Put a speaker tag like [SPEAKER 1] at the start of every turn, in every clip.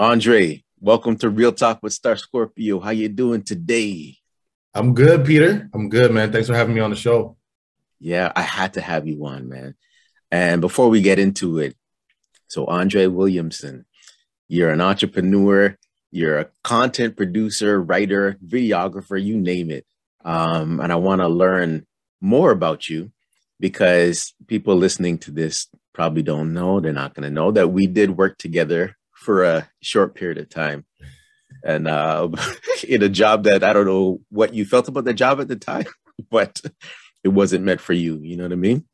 [SPEAKER 1] Andre, welcome to Real Talk with Star Scorpio. How you doing today?
[SPEAKER 2] I'm good, Peter. I'm good, man. Thanks for having me on the show.
[SPEAKER 1] Yeah, I had to have you on, man. And before we get into it, so Andre Williamson, you're an entrepreneur, you're a content producer, writer, videographer, you name it. And I want to learn more about you because people listening to this probably don't know, they're not going to know that we did work together for a short period of time. And in a job that I don't know what you felt about the job at the time, but it wasn't meant for you. You know what I mean?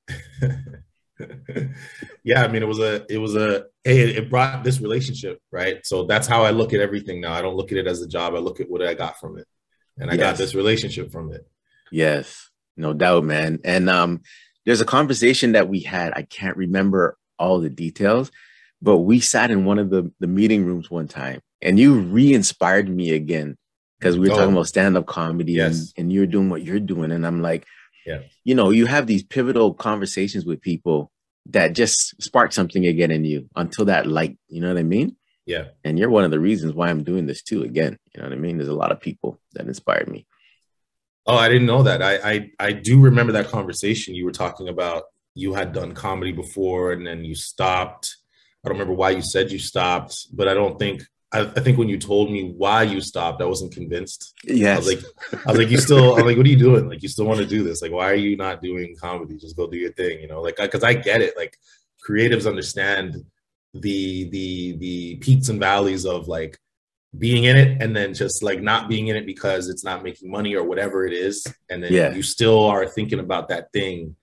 [SPEAKER 2] Yeah, I mean, hey, it brought this relationship, right? So that's how I look at everything now. I don't look at it as a job. I look at what I got from it. And I got
[SPEAKER 1] Yes.
[SPEAKER 2] this relationship from it.
[SPEAKER 1] Yes, no doubt, man. And there's a conversation that we had. I can't remember all the details, but we sat in one of the meeting rooms one time and you re-inspired me again because we were talking
[SPEAKER 2] Oh,
[SPEAKER 1] about stand-up comedy
[SPEAKER 2] yes.
[SPEAKER 1] and you're doing what you're doing. And I'm like,
[SPEAKER 2] Yeah.
[SPEAKER 1] you have these pivotal conversations with people that just spark something again in you until that light, you know what I mean?
[SPEAKER 2] Yeah.
[SPEAKER 1] And you're one of the reasons why I'm doing this too. Again, you know what I mean? There's a lot of people that inspired me.
[SPEAKER 2] Oh, I didn't know that. I do remember that conversation. You were talking about you had done comedy before and then you stopped. I don't remember why you said you stopped, but I think when you told me why you stopped, I wasn't convinced. I was
[SPEAKER 1] Yes.
[SPEAKER 2] like, I'm like, what are you doing? Like, you still want to do this? Like, why are you not doing comedy? Just go do your thing, Like, because I get it. Like, creatives understand the peaks and valleys of like being in it and then just like not being in it because it's not making money or whatever it is. And then
[SPEAKER 1] Yeah.
[SPEAKER 2] you still are thinking about that thing.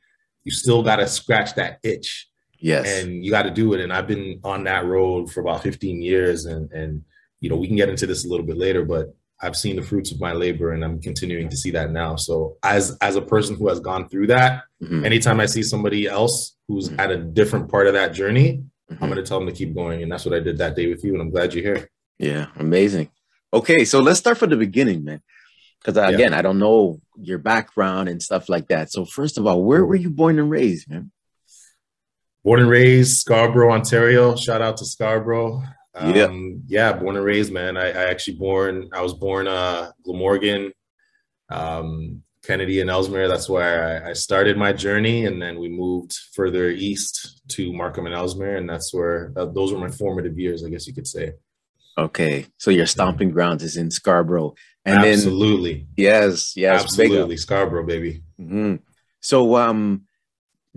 [SPEAKER 2] You still got to scratch that itch
[SPEAKER 1] Yes.
[SPEAKER 2] and you got to do it. And I've been on that road for about 15 years and we can get into this a little bit later, but I've seen the fruits of my labor and I'm continuing to see that now. So as a person who has gone through that,
[SPEAKER 1] Mm-hmm.
[SPEAKER 2] anytime I see somebody else who's
[SPEAKER 1] Mm-hmm.
[SPEAKER 2] at a different part of that journey, I'm
[SPEAKER 1] Mm-hmm.
[SPEAKER 2] going to tell them to keep going. And that's what I did that day with you. And I'm glad you're here.
[SPEAKER 1] Yeah. Amazing. Okay. So let's start from the beginning, man. Because
[SPEAKER 2] Yeah.
[SPEAKER 1] again, I don't know your background and stuff like that. So first of all, where were
[SPEAKER 2] Cool.
[SPEAKER 1] you born and raised, man?
[SPEAKER 2] Born and raised Scarborough, Ontario. Shout out to Scarborough.
[SPEAKER 1] Yeah.
[SPEAKER 2] Yeah, born and raised, man. I was born Glamorgan, Kennedy and Ellesmere. That's where I started my journey. And then we moved further east to Markham and Ellesmere. And that's where, those were my formative years, I guess you could say.
[SPEAKER 1] Okay. So your
[SPEAKER 2] Yeah.
[SPEAKER 1] stomping grounds is in Scarborough. And then,
[SPEAKER 2] Absolutely.
[SPEAKER 1] yes, yes, big up.
[SPEAKER 2] Absolutely. Scarborough, baby.
[SPEAKER 1] Mhm. So,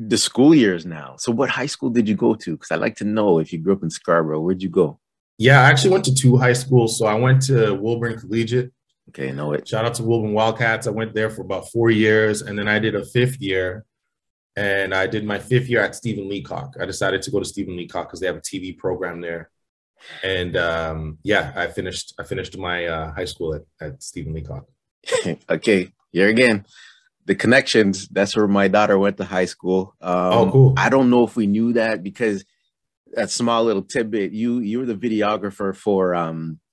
[SPEAKER 1] the school years now. So what high school did you go to? Because I'd like to know if you grew up in Scarborough, where'd you go?
[SPEAKER 2] Yeah, I actually went to two high schools. So I went to Wilburn Collegiate.
[SPEAKER 1] Okay, I know it.
[SPEAKER 2] Shout out to Wilburn Wildcats. I went there for about 4 years, and then I did a fifth year, and I did my fifth year at Stephen Leacock. I decided to go to Stephen Leacock because they have a TV program there, and yeah, I finished my high school at Stephen Leacock.
[SPEAKER 1] Okay, here again. The connections, that's where my daughter went to high school.
[SPEAKER 2] Oh, cool.
[SPEAKER 1] I don't know if we knew that because that small little tidbit, you were the videographer for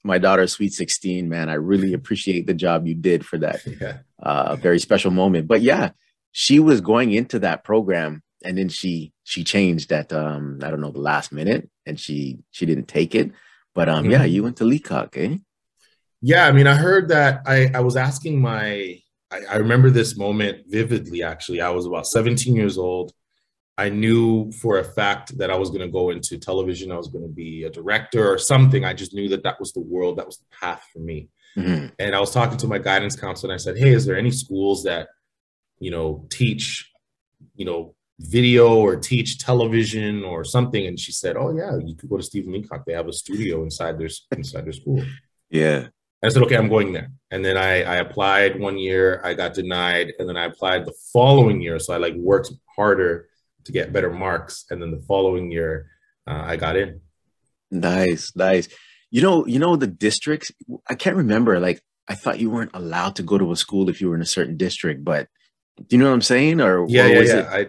[SPEAKER 1] my daughter's Sweet 16, man. I really appreciate the job you did for that
[SPEAKER 2] Yeah.
[SPEAKER 1] very special moment. But yeah, she was going into that program and then she changed at I don't know, the last minute and she didn't take it. But yeah,
[SPEAKER 2] Mhm.
[SPEAKER 1] you went to Leacock, eh?
[SPEAKER 2] Yeah, I mean, I heard that I was asking I remember this moment vividly, actually. I was about 17 years old. I knew for a fact that I was going to go into television. I was going to be a director or something. I just knew that that was the world, that was the path for me.
[SPEAKER 1] Mhm.
[SPEAKER 2] And I was talking to my guidance counselor and I said, hey, is there any schools that, teach, video or teach television or something? And she said, oh yeah, you could go to Stephen Leacock. They have a studio inside their school.
[SPEAKER 1] Yeah.
[SPEAKER 2] I said, okay, I'm going there. And then I applied one year, I got denied. And then I applied the following year. So I like worked harder to get better marks. And then the following year, I got in.
[SPEAKER 1] Nice, nice. The districts, I can't remember. Like, I thought you weren't allowed to go to a school if you were in a certain district, but do you know what I'm saying?
[SPEAKER 2] Yeah,
[SPEAKER 1] Or
[SPEAKER 2] yeah,
[SPEAKER 1] was it,
[SPEAKER 2] yeah.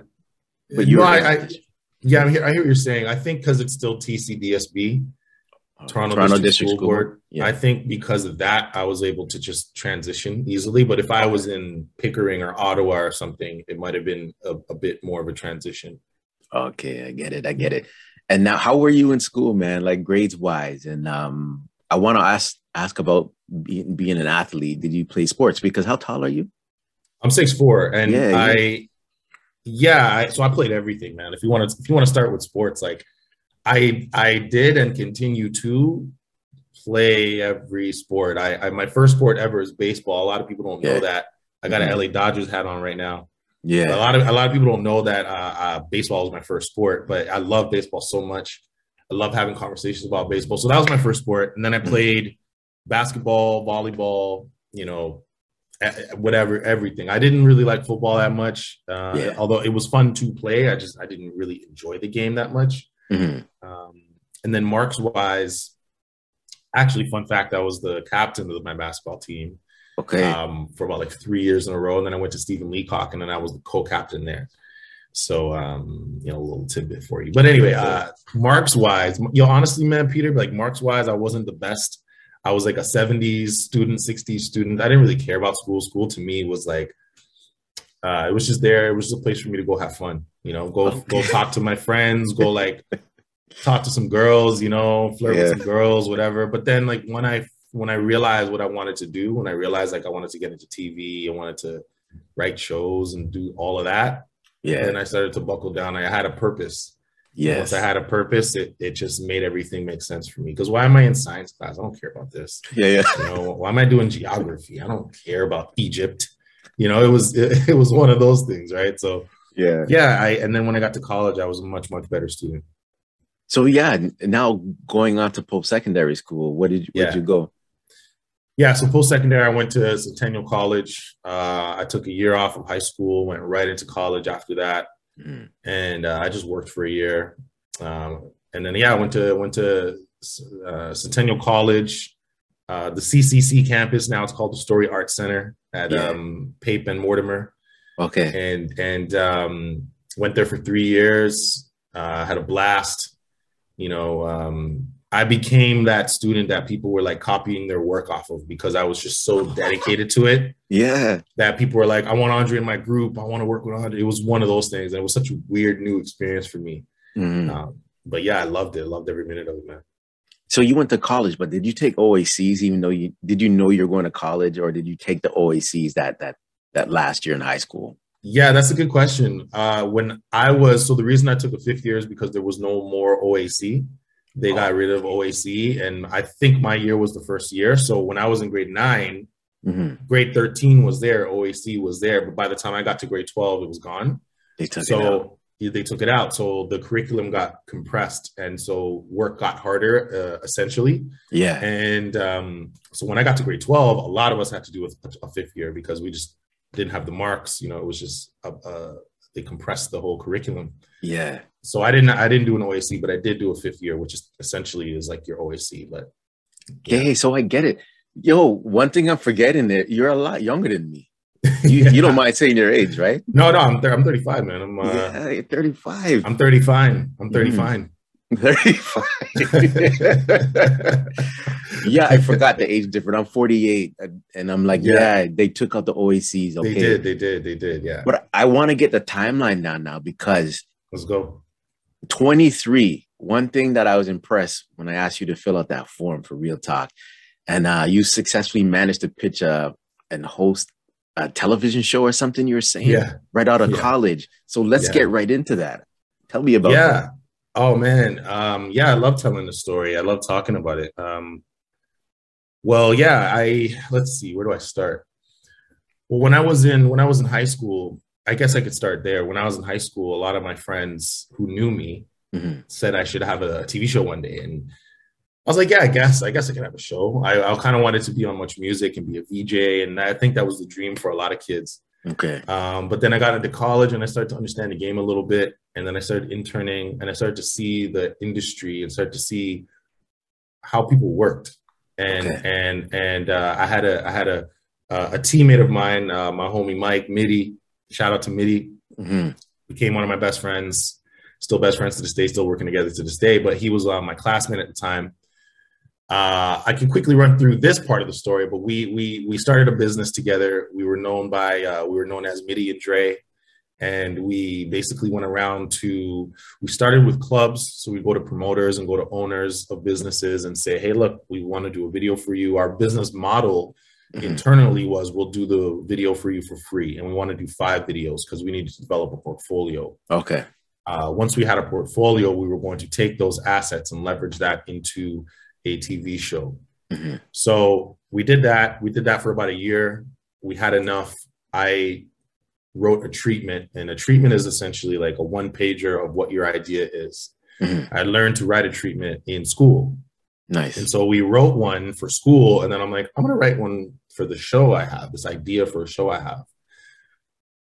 [SPEAKER 1] but you
[SPEAKER 2] No,
[SPEAKER 1] were in that district?
[SPEAKER 2] yeah, I hear what you're saying. I think because it's still TCDSB, Toronto
[SPEAKER 1] Toronto
[SPEAKER 2] District
[SPEAKER 1] District
[SPEAKER 2] School
[SPEAKER 1] School Board?
[SPEAKER 2] Board.
[SPEAKER 1] Yeah.
[SPEAKER 2] I think because of that, I was able to just transition easily. But if I
[SPEAKER 1] Okay.
[SPEAKER 2] was in Pickering or Ottawa or something, it might have been a bit more of a transition.
[SPEAKER 1] Okay, I get it. I get it. And now, how were you in school, man? Like grades wise, and I want to ask about being an athlete. Did you play sports? Because how tall are you?
[SPEAKER 2] I'm 6'4", and
[SPEAKER 1] Yeah, yeah,
[SPEAKER 2] so I played everything, man. If you want to start with sports, like I did and continue to play every sport. I my first sport ever is baseball. A lot of people don't know
[SPEAKER 1] yeah.
[SPEAKER 2] that. I got an
[SPEAKER 1] Hmm.
[SPEAKER 2] LA Dodgers hat on right now. But
[SPEAKER 1] Yeah.
[SPEAKER 2] a lot of people don't know that baseball was my first sport. But I love baseball so much. I love having conversations about baseball. So that was my first sport, and then I
[SPEAKER 1] Mhm.
[SPEAKER 2] played basketball, volleyball. Whatever, everything. I didn't really like football that much,
[SPEAKER 1] Yeah.
[SPEAKER 2] although it was fun to play. I didn't really enjoy the game that much.
[SPEAKER 1] Hmm.
[SPEAKER 2] Um, and then marks wise, actually, fun fact, I was the captain of my basketball team
[SPEAKER 1] Okay.
[SPEAKER 2] for about like 3 years in a row. And then I went to Stephen Leacock, and then I was the co-captain there. So, a little tidbit for you. But anyway, marks wise, honestly, man, Peter, like marks wise, I wasn't the best. I was like a 70s student, 60s student. I didn't really care about school. School to me was like, it was just there. It was just a place for me to go have fun, go
[SPEAKER 1] Okay.
[SPEAKER 2] talk to my friends, go like talk to some girls, flirt with
[SPEAKER 1] Yeah.
[SPEAKER 2] some girls, whatever. But then like when I realized what I wanted to do, when I realized like I wanted to get into TV, I wanted to write shows and do all of that, then
[SPEAKER 1] Yeah.
[SPEAKER 2] I started to buckle down. I had a purpose. And once I
[SPEAKER 1] Yes.
[SPEAKER 2] had a purpose, it just made everything make sense for me. Because why am I in science class? I don't care about this.
[SPEAKER 1] Yeah. Yeah.
[SPEAKER 2] Why am I doing geography? I don't care about Egypt. It was one of those things, right? So
[SPEAKER 1] Yeah.
[SPEAKER 2] yeah, and then when I got to college, I was a much, much better student.
[SPEAKER 1] So yeah, now going on to post-secondary school, where'd you
[SPEAKER 2] Yeah.
[SPEAKER 1] go?
[SPEAKER 2] Yeah, so post-secondary, I went to Centennial College. I took a year off of high school, went right into college after that,
[SPEAKER 1] Mhm.
[SPEAKER 2] and I just worked for a year. And then yeah, I went to Centennial College, the CCC campus. Now it's called the Story Arts Center at
[SPEAKER 1] Yeah.
[SPEAKER 2] Pape and Mortimer,
[SPEAKER 1] Okay.
[SPEAKER 2] and went there for 3 years. Had a blast. I became that student that people were like copying their work off of because I was just so dedicated to it
[SPEAKER 1] Yeah.
[SPEAKER 2] that people were like, I want Andre in my group. I want to work with Andre. It was one of those things. And it was such a weird new experience for me.
[SPEAKER 1] Mhm.
[SPEAKER 2] But yeah, I loved it. Loved every minute of it, man.
[SPEAKER 1] So you went to college, but did you take OACs even though did you know you're going to college, or did you take the OACs that last year in high school?
[SPEAKER 2] Yeah, that's a good question. So the reason I took a fifth year is because there was no more OAC. They got rid of OAC, and I think my year was the first year. So when I was in grade 9,
[SPEAKER 1] Mhm.
[SPEAKER 2] grade 13 was there, OAC was there, but by the time I got to grade 12, it was gone.
[SPEAKER 1] They took it out.
[SPEAKER 2] So they took it out. So the curriculum got compressed, and so work got harder, essentially.
[SPEAKER 1] Yeah.
[SPEAKER 2] And so when I got to grade 12, a lot of us had to do a fifth year because we just didn't have the marks. It was just they compressed the whole curriculum.
[SPEAKER 1] Yeah.
[SPEAKER 2] So I didn't do an OAC, but I did do a fifth year, which is essentially is like your OAC. But yeah.
[SPEAKER 1] Okay, so I get it. Yo, one thing I'm forgetting there, you're a lot younger than me. You
[SPEAKER 2] Yeah.
[SPEAKER 1] you don't mind saying your age, right?
[SPEAKER 2] No, I'm 35, man.
[SPEAKER 1] Yeah, you're 35.
[SPEAKER 2] I'm 35. I'm 35.
[SPEAKER 1] 35. Yeah, I forgot the age difference. I'm 48, and I'm like, yeah, they took out the OACs. Okay,
[SPEAKER 2] They did. Yeah.
[SPEAKER 1] but I want to get the timeline down now because
[SPEAKER 2] Let's go.
[SPEAKER 1] 23. One thing that I was impressed when I asked you to fill out that form for Real Talk, and you successfully managed to pitch and host a television show or something. You were saying right out of college. So let's get right into that. Tell me about that.
[SPEAKER 2] Oh man. I love telling the story. I love talking about it. Well, yeah, let's see, where do I start? Well, when I was in high school, I guess I could start there. When I was in high school, a lot of my friends who knew me said I should have a TV show one day. And I was like, yeah, I guess I can have a show. I kind of wanted to be on Much Music and be a VJ. And I think that was the dream for a lot of kids.
[SPEAKER 1] Okay.
[SPEAKER 2] But then I got into college and I started to understand the game a little bit. And then I started interning and I started to see the industry and started to see how people worked. And I had a teammate of mine, my homie Mike Mitty. Shout out to Mitty. Became one of my best friends. Still best friends to this day. Still working together to this day. But he was my classmate at the time. I can quickly run through this part of the story, but we started a business together. We were known as Mitty and Dre. And we basically went around to, we started with clubs. So we go to promoters and go to owners of businesses and say, hey, look, we want to do a video for you. Our business model internally was, we'll do the video for you for free. And we want to do 5 videos because we need to develop a portfolio.
[SPEAKER 1] Okay.
[SPEAKER 2] Once we had a portfolio, we were going to take those assets and leverage that into a TV show. So we did that. We did that for about a year. We had enough. I wrote a treatment, and a treatment is essentially like a 1-pager of what your idea is. I learned to write a treatment in school.
[SPEAKER 1] Nice.
[SPEAKER 2] And so we wrote one for school, and then I'm like, I'm going to write one for the show I have, this idea for a show I have.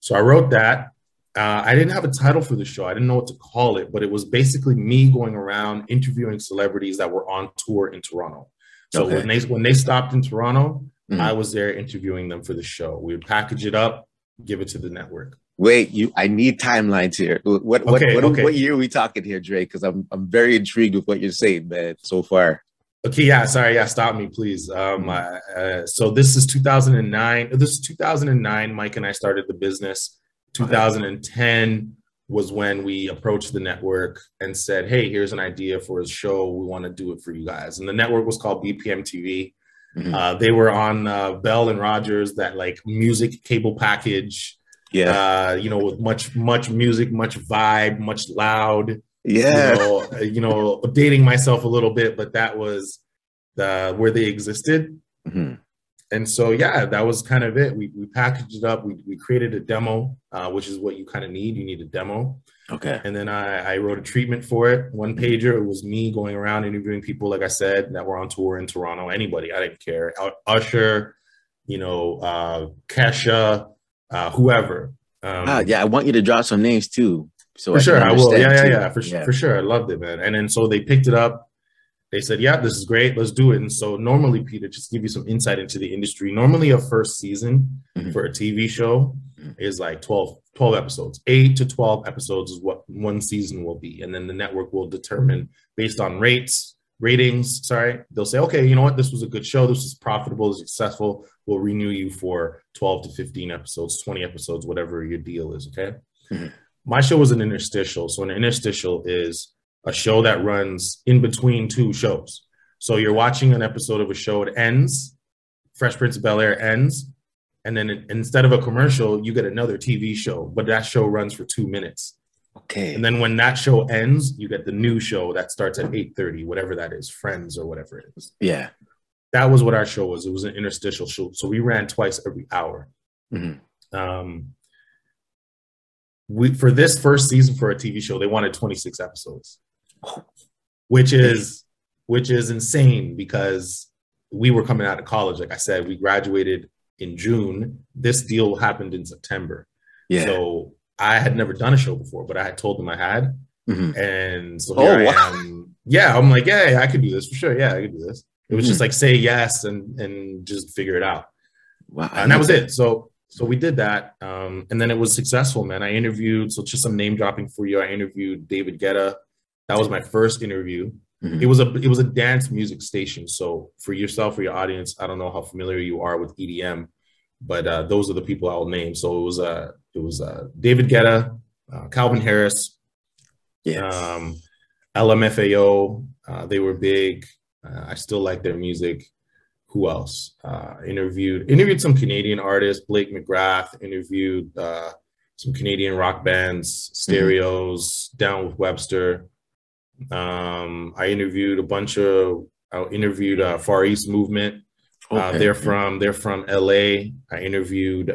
[SPEAKER 2] So I wrote that. I didn't have a title for the show. I didn't know what to call it, but it was basically me going around interviewing celebrities that were on tour in Toronto. So when they stopped in Toronto, I was there interviewing them for the show. We would package it up, give it to the network.
[SPEAKER 1] Wait, I need timelines here. What year are we talking here, Drake? Because I'm very intrigued with what you're saying, man, so far.
[SPEAKER 2] Okay, yeah, sorry, yeah, stop me, please. So this is 2009. This is 2009. Mike and I started the business. 2010 was when we approached the network and said, hey, here's an idea for a show. We want to do it for you guys. And the network was called BPM TV. They were on Bell and Rogers, that like music cable package. Yeah. With much music, much vibe, much loud.
[SPEAKER 1] Yeah.
[SPEAKER 2] Dating myself a little bit, but that was where they existed. And so, yeah, that was kind of it. We packaged it up. We created a demo, which is what you kind of need. You need a demo.
[SPEAKER 1] Okay.
[SPEAKER 2] And then I wrote a treatment for it. 1-pager. It was me going around interviewing people, like I said, that were on tour in Toronto. Anybody, I didn't care. Usher, Kesha, whoever.
[SPEAKER 1] Yeah, I want you to drop some names too. So
[SPEAKER 2] for sure, I will. Yeah, for sure. I loved it, man. And then so they picked it up. They said, yeah, this is great. Let's do it. And so normally, Peter, just to give you some insight into the industry, normally a first season for a TV show is like 12 episodes. 8 to 12 episodes is what one season will be. And then the network will determine based on ratings. They'll say, okay, you know what? This was a good show. This was profitable, successful. We'll renew you for 12 to 15 episodes, 20 episodes, whatever your deal is. Okay. My show was an interstitial. So an interstitial is a show that runs in between 2 shows. So you're watching an episode of a show, it ends, Fresh Prince of Bel-Air ends, and then instead of a commercial, you get another TV show, but that show runs for 2 minutes.
[SPEAKER 1] Okay.
[SPEAKER 2] And then when that show ends, you get the new show that starts at 8:30, whatever that is, Friends or whatever it is.
[SPEAKER 1] Yeah.
[SPEAKER 2] That was what our show was. It was an interstitial show. So we ran twice every hour. For this first season for a TV show, they wanted 26 episodes. Which is insane because we were coming out of college. Like I said, we graduated in June. This deal happened in September. Yeah. So I had never done a show before, but I had told them I had. And so here I am. Yeah, I'm like, yeah, I could do this for sure. Yeah, I could do this. It was just like say yes and just figure it out. Wow. And that was it. So we did that. And then it was successful, man. I interviewed, so just some name dropping for you. I interviewed David Guetta. That was my first interview. It was a dance music station. So for yourself, for your audience, I don't know how familiar you are with EDM, but those are the people I'll name. So it was David Guetta, Calvin Harris, LMFAO. They were big. I still like their music. Who else? Interviewed some Canadian artists, Blake McGrath. Interviewed some Canadian rock bands, Stereos, Down with Webster. I interviewed Far East Movement. They're from LA. I interviewed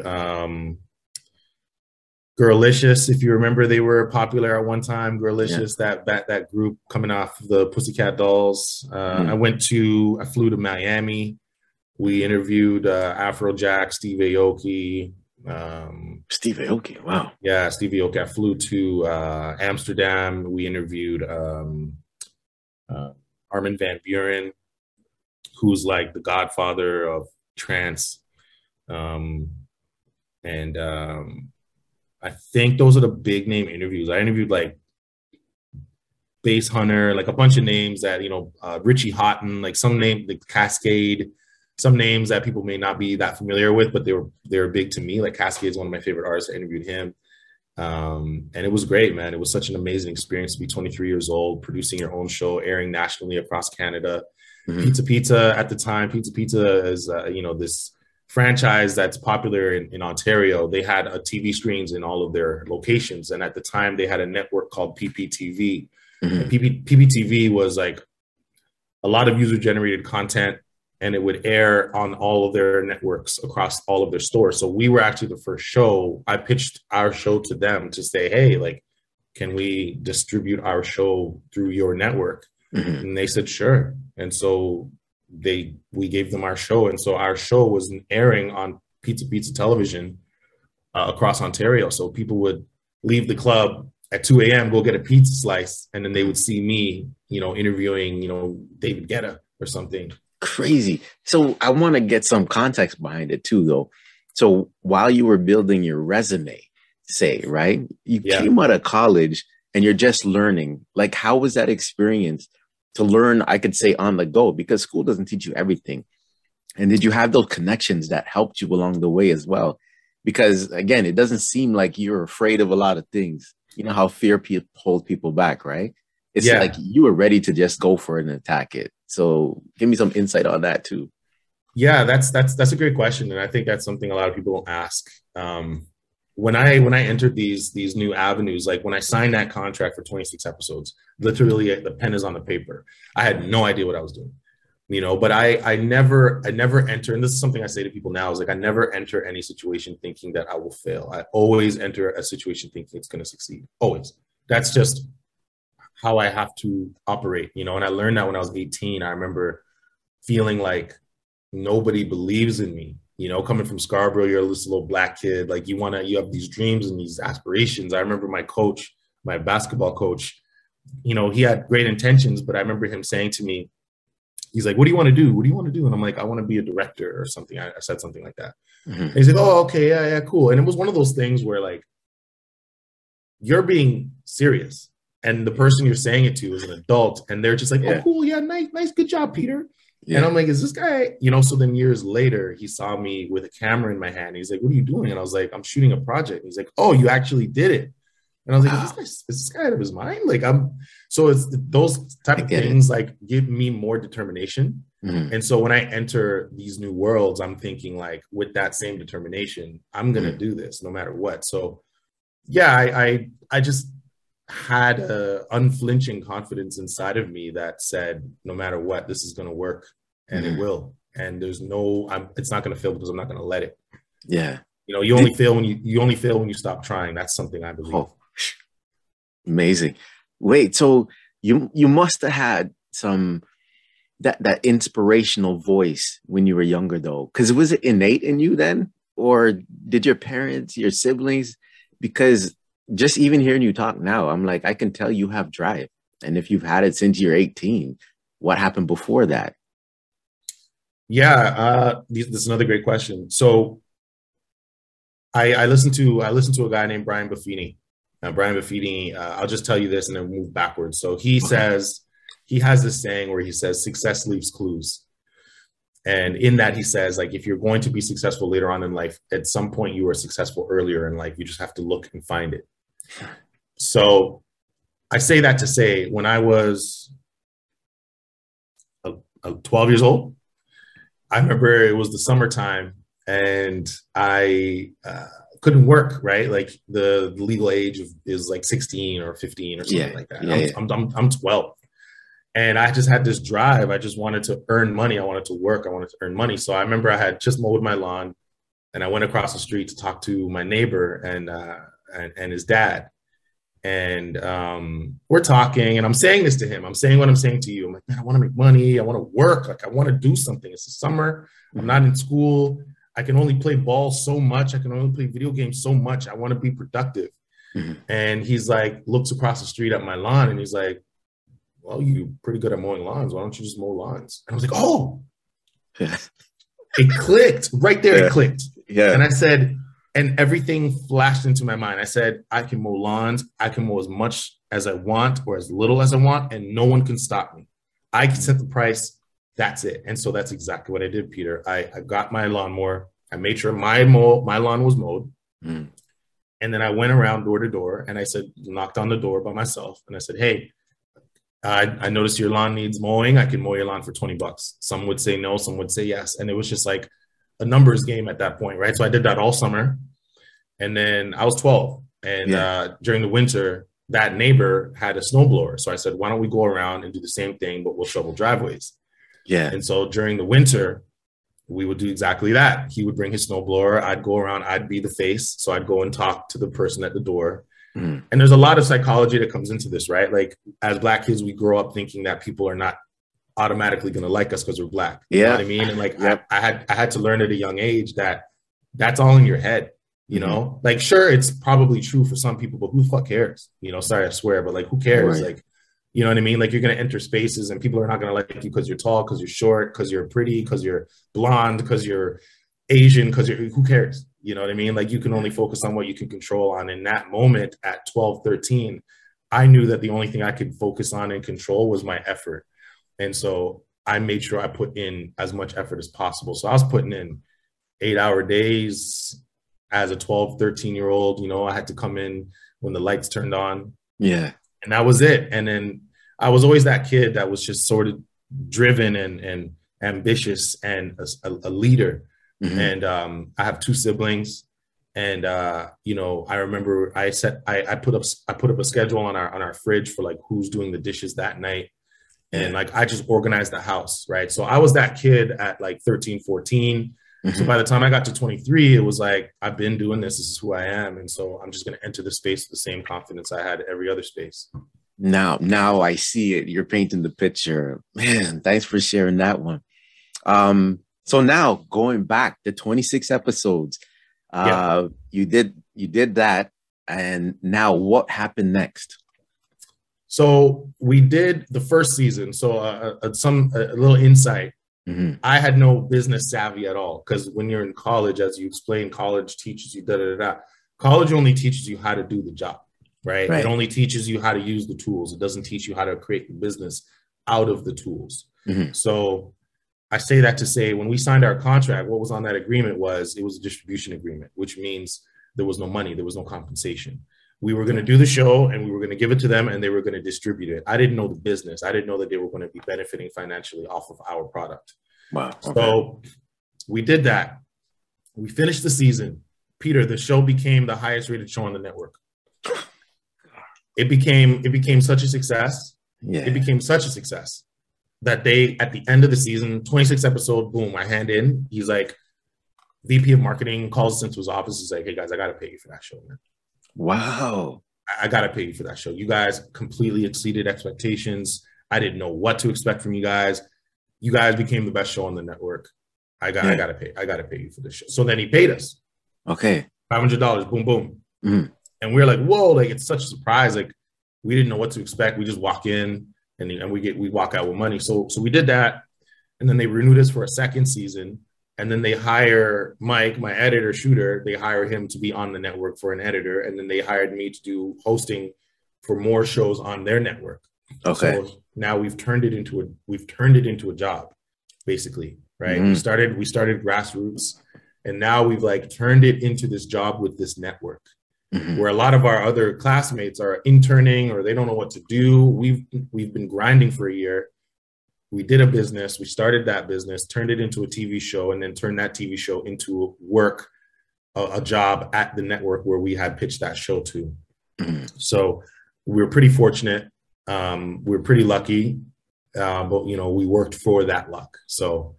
[SPEAKER 2] Girlicious, if you remember, they were popular at one time. Girlicious, that group coming off the Pussycat Dolls. I flew to Miami. We interviewed Afrojack, Steve Aoki.
[SPEAKER 1] Steve Aoki, wow.
[SPEAKER 2] Yeah, Steve Aoki. I flew to Amsterdam. We interviewed Armin van Buuren, who's like the godfather of trance. I think those are the big name interviews. I interviewed like Bass Hunter, like a bunch of names that, Richie Houghton, like some name, like Cascade, some names that people may not be that familiar with, but they were big to me. Like Cascade is one of my favorite artists. I interviewed him. And it was great, man. It was such an amazing experience to be 23 years old, producing your own show, airing nationally across Canada. Pizza Pizza at the time, Pizza Pizza is, this franchise that's popular in Ontario. They had a TV screens in all of their locations. And at the time they had a network called PPTV. And PPTV was like a lot of user generated content, and it would air on all of their networks across all of their stores. So we were actually the first show. I pitched our show to them to say, hey, like, can we distribute our show through your network? And they said, sure. And so we gave them our show. And so our show was airing on Pizza Pizza television across Ontario. So people would leave the club at 2 a.m., go get a pizza slice, and then they would see me, interviewing, David Guetta or something.
[SPEAKER 1] Crazy. So I want to get some context behind it too, though. So while you were building your resume, say, right, you came out of college and you're just learning. Like, how was that experience to learn, I could say, on the go? Because school doesn't teach you everything. And did you have those connections that helped you along the way as well? Because again, it doesn't seem like you're afraid of a lot of things. You know how fear holds people back, right? It's like you were ready to just go for it and attack it. So give me some insight on that too.
[SPEAKER 2] Yeah, that's a great question. And I think that's something a lot of people don't ask. When I entered these new avenues, like when I signed that contract for 26 episodes, literally the pen is on the paper. I had no idea what I was doing, but I never enter, and this is something I say to people now, is like, I never enter any situation thinking that I will fail. I always enter a situation thinking it's going to succeed. Always. That's just how I have to operate, and I learned that when I was 18. I remember feeling like nobody believes in me, coming from Scarborough. You're this little black kid, like you have these dreams and these aspirations. I remember my coach, my basketball coach, he had great intentions, but I remember him saying to me, he's like, what do you want to do? What do you want to do? And I'm like, I want to be a director or something. I said something like that. And he's like, oh, okay, yeah, cool. And it was one of those things where, like, you're being serious, and the person you're saying it to is an adult, and they're just like, oh, cool, yeah, nice, good job, Peter. Yeah. And I'm like, is this guy, so then years later, he saw me with a camera in my hand. He's like, what are you doing? And I was like, I'm shooting a project. And he's like, oh, you actually did it. And I was like, is this guy out of his mind? Like, so it's those type of things like give me more determination. And so when I enter these new worlds, I'm thinking, like, with that same determination, I'm going to do this no matter what. So yeah, I just had a unflinching confidence inside of me that said, no matter what, this is going to work, and it will. And there's it's not going to fail because I'm not going to let it.
[SPEAKER 1] Yeah.
[SPEAKER 2] You only fail when you stop trying. That's something I believe.
[SPEAKER 1] Oh, amazing. Wait, so you must have had some that inspirational voice when you were younger, though, because was it innate in you then, or did your parents, your siblings? Because just even hearing you talk now, I'm like, I can tell you have drive. And if you've had it since you're 18, what happened before that?
[SPEAKER 2] Yeah, this is another great question. So I listened to a guy named Brian Buffini. Brian Buffini, I'll just tell you this and then move backwards. So he says, he has this saying where he says, success leaves clues. And in that, he says, like, if you're going to be successful later on in life, at some point you were successful earlier in life. You just have to look and find it. So I say that to say, when I was 12 years old, I remember it was the summertime and I couldn't work, right? Like the legal age is like 16 or 15 or something like that. I'm 12. And I just had this drive. I just wanted to earn money. I wanted to work. I wanted to earn money. So I remember I had just mowed my lawn and I went across the street to talk to my neighbor and his dad. And we're talking and I'm saying this to him. I'm saying what I'm saying to you. I'm like, man, I want to make money. I want to work. Like, I want to do something. It's the summer. I'm not in school. I can only play ball so much. I can only play video games so much. I want to be productive. And he's like, looks across the street at my lawn and he's like, well, you're pretty good at mowing lawns. Why don't you just mow lawns? And I was like, oh, it clicked right there. It clicked. Yeah. And I said, and everything flashed into my mind. I said, I can mow lawns. I can mow as much as I want or as little as I want, and no one can stop me. I can set the price. That's it. And so that's exactly what I did, Peter. I got my lawnmower. I made sure my lawn was mowed. And then I went around door to door and I said, knocked on the door by myself. And I said, hey, I noticed your lawn needs mowing. I can mow your lawn for $20. Some would say no, some would say yes. And it was just like a numbers game at that point, right? So I did that all summer. And then I was 12. And during the winter, that neighbor had a snowblower. So I said, why don't we go around and do the same thing, but we'll shovel driveways.
[SPEAKER 1] Yeah.
[SPEAKER 2] And so during the winter, we would do exactly that. He would bring his snowblower. I'd go around. I'd be the face. So I'd go and talk to the person at the door. And there's a lot of psychology that comes into this, right? Like as Black kids, we grow up thinking that people are not automatically going to like us because we're Black. You know what I mean? And like, I had to learn at a young age that that's all in your head, you know, like, sure, it's probably true for some people, but who the fuck cares? You know, sorry, I swear, but like, who cares? Like, you know what I mean? Like you're going to enter spaces and people are not going to like you because you're tall, because you're short, because you're pretty, because you're blonde, because you're Asian, because who cares? You know what I mean? Like you can only focus on what you can control on. In that moment at 12, 13, I knew that the only thing I could focus on and control was my effort. And so I made sure I put in as much effort as possible. So I was putting in 8-hour days as a 12, 13-year-old. You know, I had to come in when the lights turned on.
[SPEAKER 1] Yeah.
[SPEAKER 2] And that was it. And then I was always that kid that was just sort of driven and ambitious and a leader. And I have 2 siblings, and you know, I remember I put up a schedule on our fridge for like who's doing the dishes that night, and like I just organized the house, right? So I was that kid at like 13, 14. So by the time I got to 23, it was like I've been doing this. This is who I am, and so I'm just going to enter the space with the same confidence I had every other space.
[SPEAKER 1] Now I see it. You're painting the picture, man. Thanks for sharing that one. So now going back to 26 episodes, you did that. And now what happened next?
[SPEAKER 2] So we did the first season. So a little insight. I had no business savvy at all. Because when you're in college, as you explained, college teaches you College only teaches you how to do the job, right? It only teaches you how to use the tools. It doesn't teach you how to create the business out of the tools. So I say that to say, when we signed our contract, what was on that agreement it was a distribution agreement, which means there was no money, there was no compensation. We were going to do the show and we were going to give it to them and they were going to distribute it. I didn't know the business. I didn't know that they were going to be benefiting financially off of our product.
[SPEAKER 1] Wow. Okay.
[SPEAKER 2] So we did that. We finished the season. Peter, the show became the highest rated show on the network. It became such a success.
[SPEAKER 1] Yeah.
[SPEAKER 2] It became such a success that they, at the end of the season, 26 episode, boom, I hand in. He's like, VP of marketing calls us into his office. He's like, hey guys, I got to pay you for that show, man.
[SPEAKER 1] Wow.
[SPEAKER 2] I got to pay you for that show. You guys completely exceeded expectations. I didn't know what to expect from you guys. You guys became the best show on the network. I got to pay you for this show. So then he paid us.
[SPEAKER 1] Okay.
[SPEAKER 2] $500, boom, boom. And we're like, whoa, like it's such a surprise. Like we didn't know what to expect. We just walk in and we walk out with money. So we did that. And then they renewed us for a second season. And then they hire Mike, my editor shooter, they hire him to be on the network for an editor. And then they hired me to do hosting for more shows on their network.
[SPEAKER 1] Okay.
[SPEAKER 2] So now we've turned it into a job, basically, right? We started grassroots and now we've like turned it into this job with this network. Where a lot of our other classmates are interning or they don't know what to do. We've been grinding for a year. We did a business. We started that business, turned it into a TV show, and then turned that TV show into work, a job at the network where we had pitched that show to. So we're pretty fortunate. We're pretty lucky, but you know, we worked for that luck. So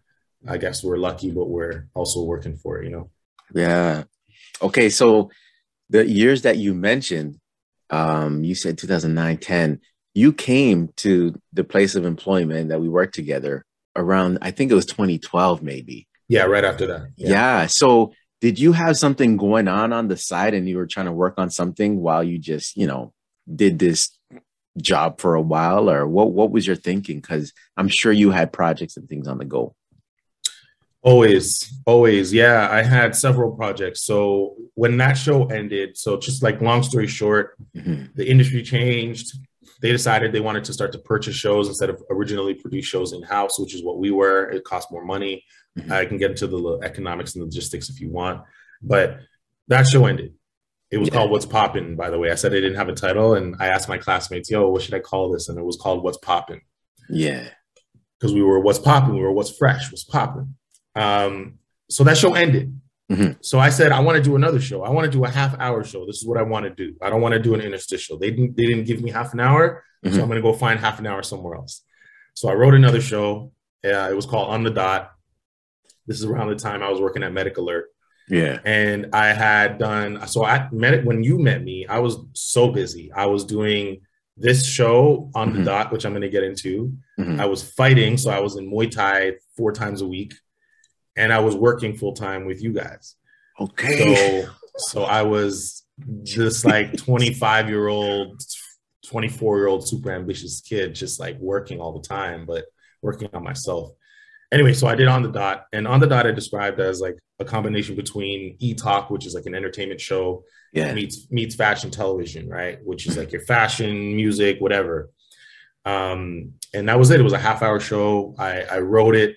[SPEAKER 2] I guess we're lucky, but we're also working for it, you know?
[SPEAKER 1] Yeah. Okay. So the years that you mentioned, you said 2009, 10, you came to the place of employment that we worked together around, I think it was 2012, maybe.
[SPEAKER 2] Yeah, right after that.
[SPEAKER 1] Yeah. So did you have something going on the side and you were trying to work on something while you just, you know, did this job for a while, or what was your thinking? Because I'm sure you had projects and things on the go.
[SPEAKER 2] Always. Yeah, I had several projects. So when that show ended, so just like long story short, the industry changed. They decided they wanted to start to purchase shows instead of originally produce shows in-house, which is what we were. It cost more money. I can get into the economics and logistics if you want, but that show ended. It was called What's Poppin', by the way. I said I didn't have a title, and I asked my classmates, yo, what should I call this? And it was called What's Poppin'.
[SPEAKER 1] Yeah.
[SPEAKER 2] Because we were what's poppin', we were what's fresh, what's poppin'. So that show ended.
[SPEAKER 1] Mm-hmm.
[SPEAKER 2] So I said, I want to do another show. I want to do a half-hour show. This is what I want to do. I don't want to do an interstitial. They didn't give me half an hour,
[SPEAKER 1] Mm-hmm.
[SPEAKER 2] so I'm going to go find half an hour somewhere else. So I wrote another show. It was called On the Dot. This is around the time I was working at Medic Alert.
[SPEAKER 1] Yeah.
[SPEAKER 2] And I had done, so I met it when you met me, I was so busy. I was doing this show On
[SPEAKER 1] Mm-hmm.
[SPEAKER 2] the Dot, which I'm going to get into.
[SPEAKER 1] Mm-hmm.
[SPEAKER 2] I was fighting. So I was in Muay Thai 4 times a week. And I was working full time with you guys.
[SPEAKER 1] Okay.
[SPEAKER 2] So I was just like 25-year-old, 24-year-old super ambitious kid, just like working all the time, but working on myself. Anyway, so I did On the Dot, and On the Dot I described as like a combination between E-Talk, which is like an entertainment show, meets fashion television, right? Which is like your fashion, music, whatever. And that was it. It was a half-hour show. I wrote it,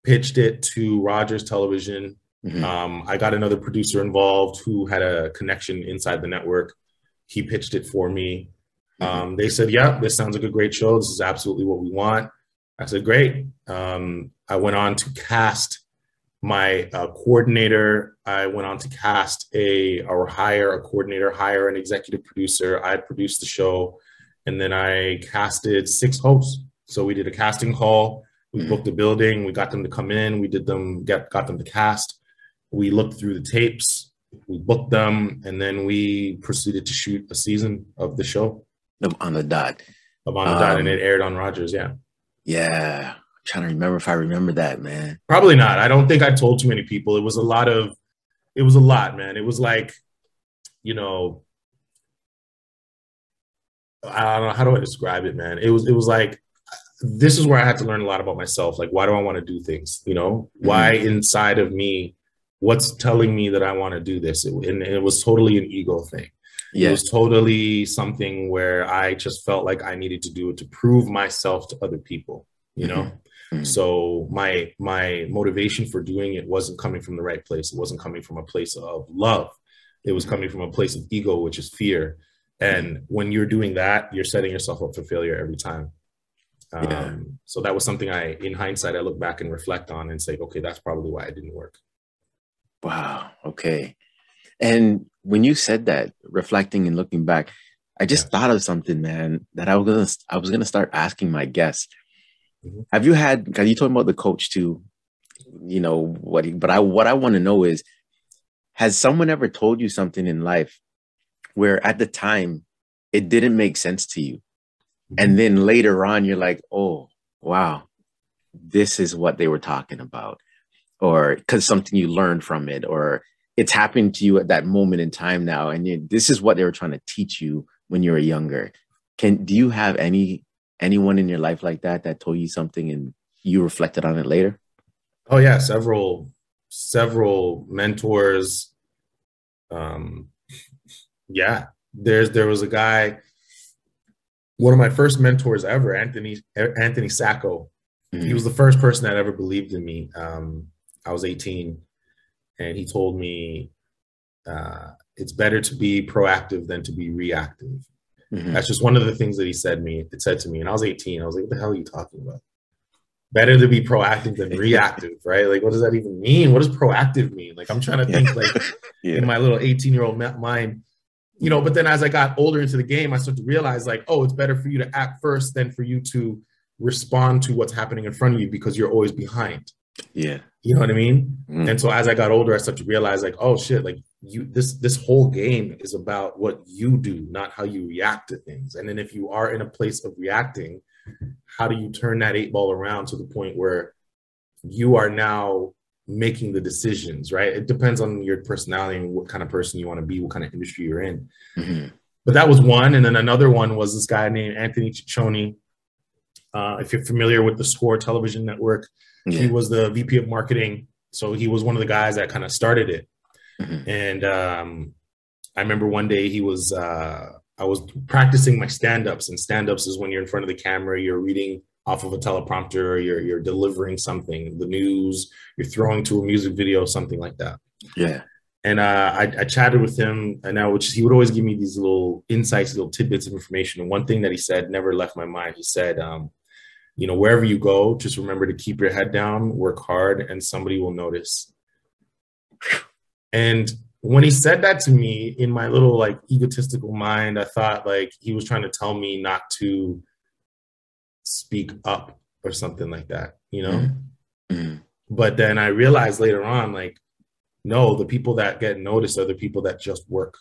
[SPEAKER 2] pitched it to Rogers Television.
[SPEAKER 1] Mm-hmm.
[SPEAKER 2] I got another producer involved who had a connection inside the network. He pitched it for me. They said, yeah, this sounds like a great show. This is absolutely what we want. I said, great. I went on to cast my coordinator. I went on to cast hire a coordinator, hire an executive producer. I produced the show, and then I casted 6 hosts. So we did a casting call. We booked the building. We got them to come in. We got them to cast. We looked through the tapes. We booked them, and then we proceeded to shoot a season of the show.
[SPEAKER 1] On the Dot.
[SPEAKER 2] And it aired on Rogers. Yeah.
[SPEAKER 1] Yeah. I'm trying to remember if I remember that, man.
[SPEAKER 2] Probably not. I don't think I told too many people. It was a lot, man. It was like, I don't know, how do I describe it, man? It was like, this is where I had to learn a lot about myself. Like, why do I want to do things? Why inside of me, what's telling me that I want to do this? And it was totally an ego thing. Yeah. It was totally something where I just felt like I needed to do it to prove myself to other people, So my motivation for doing it wasn't coming from the right place. It wasn't coming from a place of love. It was coming from a place of ego, which is fear. And when you're doing that, you're setting yourself up for failure every time. So that was something in hindsight, I look back and reflect on and say, okay, that's probably why it didn't work.
[SPEAKER 1] Wow. Okay. And when you said that, reflecting and looking back, I just thought of something, man, that I was gonna start asking my guests. Mm-hmm. Have you had? Because you told me about the coach too, what I want to know is, has someone ever told you something in life where at the time it didn't make sense to you, and then later on you're like, oh wow, this is what they were talking about, or because something you learned from it, or it's happened to you at that moment in time now, and this is what they were trying to teach you when you were younger. Do you have anyone in your life like that told you something and you reflected on it later?
[SPEAKER 2] Oh yeah, several mentors. Yeah, there was a guy, one of my first mentors ever, Anthony Sacco. Mm-hmm. He was the first person that ever believed in me. I was 18. And he told me, it's better to be proactive than to be reactive. Mm-hmm. That's just one of the things that he said to me. And I was 18. I was like, what the hell are you talking about? Better to be proactive than reactive, right? Like, what does that even mean? What does proactive mean? Like, I'm trying to think like in my little 18-year-old mind, but then as I got older into the game, I started to realize like, oh, it's better for you to act first than for you to respond to what's happening in front of you because you're always behind.
[SPEAKER 1] Yeah.
[SPEAKER 2] You know what I mean? Mm. And so as I got older, I started to realize like, oh shit, like this whole game is about what you do, not how you react to things. And then if you are in a place of reacting, how do you turn that 8 ball around to the point where you are now making the decisions, right? It depends on your personality and what kind of person you want to be, what kind of industry you're in. Mm-hmm. But that was one. And then another one was this guy named Anthony Ciccione. If you're familiar with the Score television network, he was the VP of marketing. So he was one of the guys that kind of started it. Mm-hmm. And I remember one day I was practicing my stand-ups, and stand-ups is when you're in front of the camera, you're reading off of a teleprompter, you're delivering something, the news, you're throwing to a music video, something like that.
[SPEAKER 1] Yeah.
[SPEAKER 2] And I chatted with him, and he would always give me these little insights, little tidbits of information. And one thing that he said never left my mind. He said, wherever you go, just remember to keep your head down, work hard, and somebody will notice. And when he said that to me, in my little like egotistical mind, I thought like he was trying to tell me not to speak up or something like that,
[SPEAKER 1] Mm-hmm.
[SPEAKER 2] But then I realized later on, like, no, the people that get noticed are the people that just work.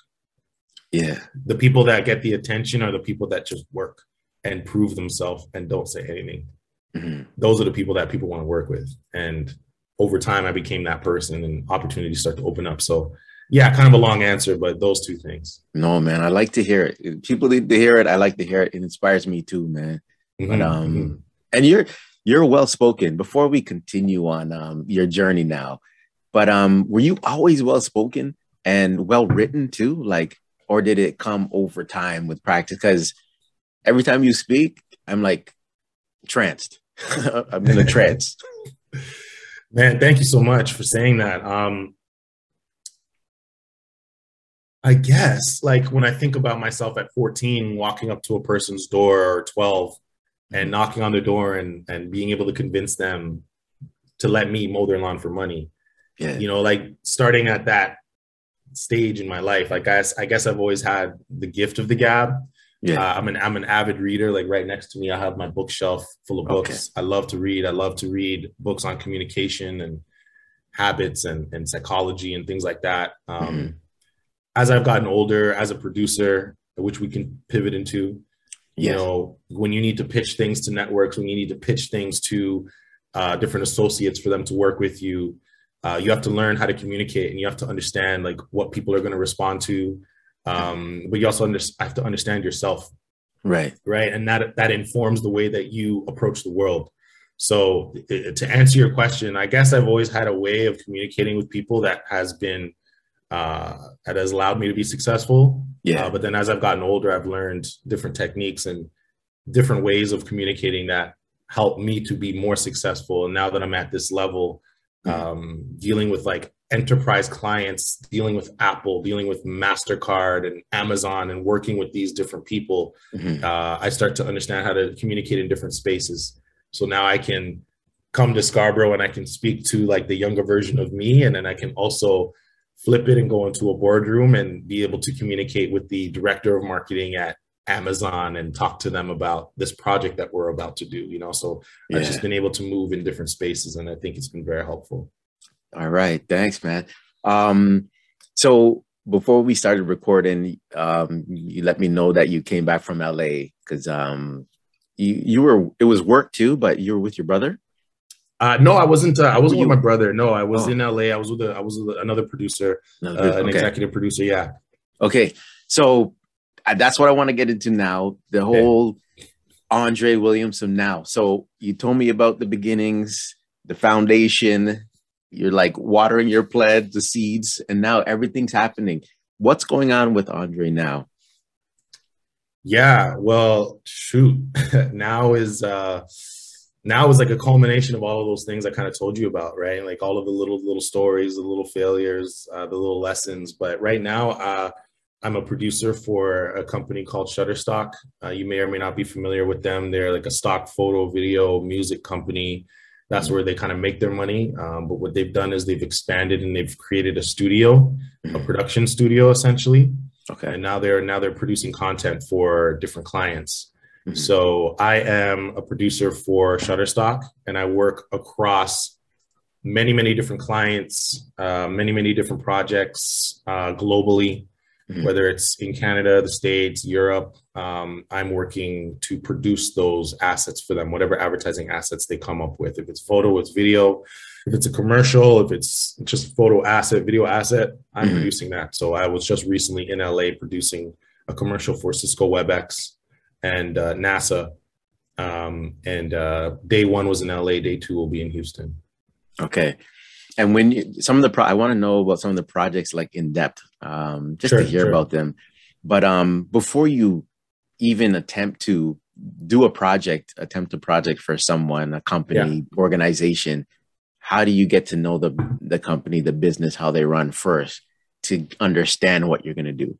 [SPEAKER 1] Yeah.
[SPEAKER 2] The people that get the attention are the people that just work and prove themselves and don't say anything.
[SPEAKER 1] Mm-hmm.
[SPEAKER 2] Those are the people that people want to work with. And over time, I became that person, and opportunities start to open up. So yeah, kind of a long answer, but those two things.
[SPEAKER 1] No, man, I like to hear it. People need to hear it. I like to hear it. It inspires me too, man.
[SPEAKER 2] Mm-hmm.
[SPEAKER 1] But and you're well spoken. Before we continue on your journey now, but were you always well spoken and well written too? Like, or did it come over time with practice? Because every time you speak, I'm like tranced. I'm in a trance.
[SPEAKER 2] Man, thank you so much for saying that. I guess like when I think about myself at 14, walking up to a person's door, or 12, and knocking on their door and being able to convince them to let me mow their lawn for money.
[SPEAKER 1] Yeah.
[SPEAKER 2] Like starting at that stage in my life, I guess I've always had the gift of the gab.
[SPEAKER 1] Yeah.
[SPEAKER 2] I'm an avid reader. Like right next to me, I have my bookshelf full of books. Okay. I love to read. I love to read books on communication and habits and psychology and things like that. As I've gotten older, as a producer, which we can pivot into, when you need to pitch things to networks, when you need to pitch things to different associates for them to work with you, you have to learn how to communicate, and you have to understand like what people are going to respond to. But you also have to understand yourself. Right. And that informs the way that you approach the world. So to answer your question, I guess I've always had a way of communicating with people that has allowed me to be successful. Yeah. But then as I've gotten older, I've learned different techniques and different ways of communicating that help me to be more successful. And now that I'm at this level, dealing with like enterprise clients, dealing with Apple, dealing with MasterCard and Amazon, and working with these different people, I start to understand how to communicate in different spaces. So now I can come to Scarborough and I can speak to like the younger version of me. And then I can also flip it and go into a boardroom and be able to communicate with the director of marketing at Amazon and talk to them about this project that we're about to do, So I've just been able to move in different spaces, and I think it's been very helpful.
[SPEAKER 1] All right. Thanks, man. So before we started recording, you let me know that you came back from LA because it was work too, but you were with your brother?
[SPEAKER 2] No, I wasn't. I wasn't with my brother. No, I was in LA. I was with another producer, an executive producer. Yeah.
[SPEAKER 1] Okay. So that's what I want to get into now. The whole Andre Williamson now. So you told me about the beginnings, the foundation. You're like watering your plant, the seeds, and now everything's happening. What's going on with Andre now?
[SPEAKER 2] Yeah. Well, shoot. Now is like a culmination of all of those things I kind of told you about, right? Like all of the little stories, the little failures, the little lessons. But right now, I'm a producer for a company called Shutterstock. You may or may not be familiar with them. They're like a stock photo, video, music company. That's where they kind of make their money. But what they've done is they've expanded and they've created a studio, a production studio, essentially. Okay. And now they're producing content for different clients. So I am a producer for Shutterstock, and I work across many, many different clients, many different projects globally, whether it's in Canada, the States, Europe. I'm working to produce those assets for them, whatever advertising assets they come up with. If it's photo, it's video. If it's a commercial, if it's just photo asset, video asset, I'm producing that. So I was just recently in LA producing a commercial for Cisco WebEx and NASA. Day one was in LA, day two will be in Houston.
[SPEAKER 1] Okay. And when I want to know about some of the projects like in depth, just to hear about them. But before you even attempt a project for someone, a company, organization, how do you get to know the company, the business, how they run first to understand what you're going to do?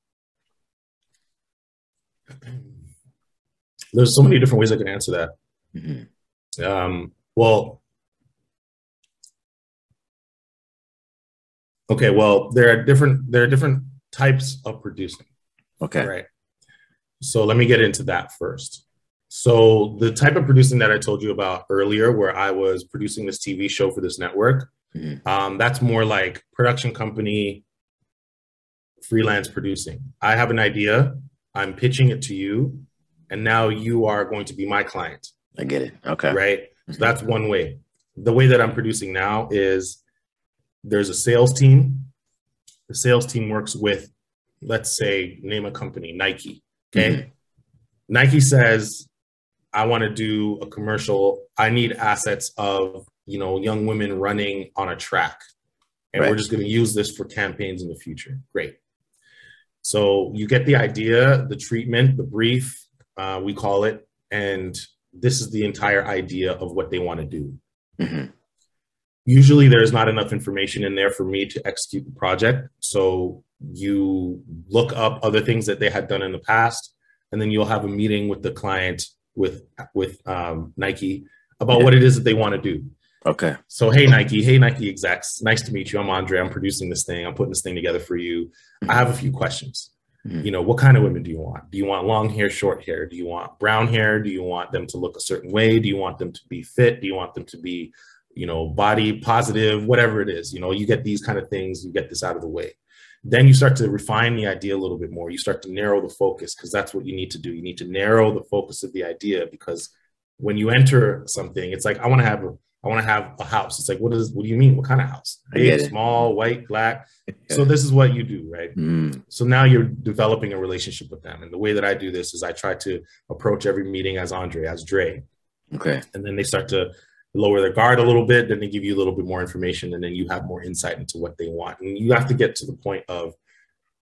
[SPEAKER 2] There's so many different ways I can answer that. Well, okay. Well, there are different types of producing.
[SPEAKER 1] Okay.
[SPEAKER 2] Right. So let me get into that first. So the type of producing that I told you about earlier, where I was producing this TV show for this network, that's more like production company, freelance producing. I have an idea, I'm pitching it to you, and now you are going to be my client.
[SPEAKER 1] I get it. Okay.
[SPEAKER 2] Right. So that's one way. The way that I'm producing now is there's a sales team. The sales team works with, let's say, name a company, Nike. Okay. Nike says, I want to do a commercial. I need assets of, young women running on a track. And we're just going to use this for campaigns in the future. Great. So you get the idea, the treatment, the brief, we call it. And this is the entire idea of what they want to do. Usually there's not enough information in there for me to execute the project. So you look up other things that they had done in the past, and then you'll have a meeting with the client with Nike about what it is that they want to do.
[SPEAKER 1] Okay.
[SPEAKER 2] So, hey, Nike execs, nice to meet you. I'm Andre. I'm producing this thing. I'm putting this thing together for you. I have a few questions. What kind of women do you want? Do you want long hair, short hair? Do you want brown hair? Do you want them to look a certain way? Do you want them to be fit? Do you want them to be, body positive, whatever it is? You get these kind of things, you get this out of the way. Then you start to refine the idea a little bit more. You start to narrow the focus, because that's what you need to do. You need to narrow the focus of the idea, because when you enter something, it's like, I want to have a house. It's like, what do you mean? What kind of house? Big, small, white, black. So this is what you do, right? So now you're developing a relationship with them. And the way that I do this is I try to approach every meeting as Andre, as Dre.
[SPEAKER 1] Okay.
[SPEAKER 2] And then they start to lower their guard a little bit. Then they give you a little bit more information, and then you have more insight into what they want. And you have to get to the point of,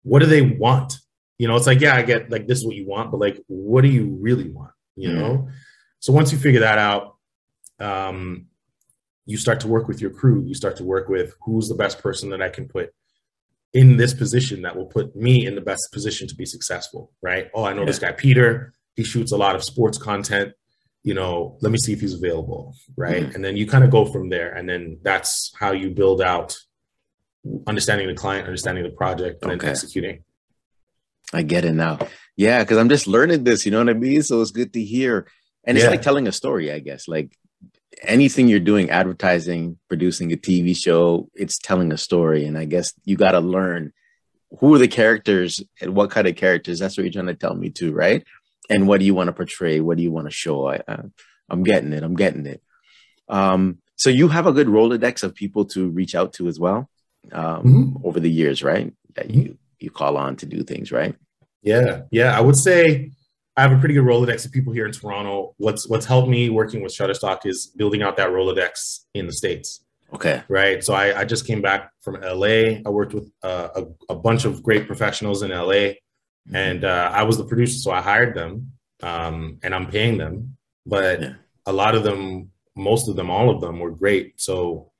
[SPEAKER 2] what do they want? It's like, yeah, I get, like, this is what you want, but like, what do you really want? So once you figure that out, you start to work with your crew. You start to work with, who's the best person that I can put in this position that will put me in the best position to be successful, right? Oh, I know this guy, Peter, he shoots a lot of sports content. Let me see if he's available, right? And then you kind of go from there. And then that's how you build out understanding the client, understanding the project, and then executing.
[SPEAKER 1] I get it now. Yeah, because I'm just learning this, you know what I mean? So it's good to hear. And it's like telling a story, I guess. Like anything you're doing, advertising, producing a TV show, it's telling a story. And I guess you got to learn who are the characters and what kind of characters. That's what you're trying to tell me too, right? And what do you want to portray? What do you want to show? I'm getting it. I'm getting it. So you have a good Rolodex of people to reach out to as well over the years, right? That you call on to do things, right?
[SPEAKER 2] Yeah. I would say I have a pretty good Rolodex of people here in Toronto. What's helped me working with Shutterstock is building out that Rolodex in the States. Okay. Right. So I just came back from LA. I worked with a bunch of great professionals in LA. And I was the producer, so I hired them, and I'm paying them. But a lot of them, most of them, all of them were great. So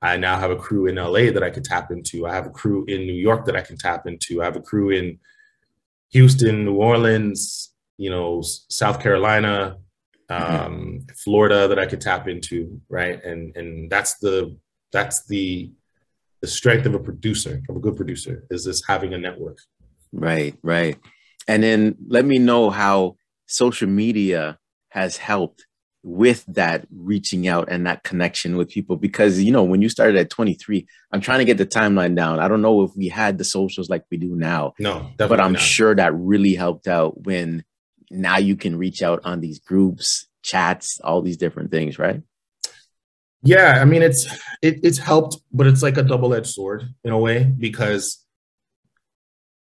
[SPEAKER 2] I now have a crew in LA that I could tap into. I have a crew in New York that I can tap into. I have a crew in Houston, New Orleans, South Carolina, Florida that I could tap into, right? And that's the strength of a producer, of a good producer, is this having a network.
[SPEAKER 1] Right. And then let me know how social media has helped with that reaching out and that connection with people, because, when you started at 23, I'm trying to get the timeline down. I don't know if we had the socials like we do now.
[SPEAKER 2] No,
[SPEAKER 1] but I'm sure that really helped out when now you can reach out on these groups, chats, all these different things, right?
[SPEAKER 2] Yeah. I mean, it's helped, but it's like a double-edged sword in a way, because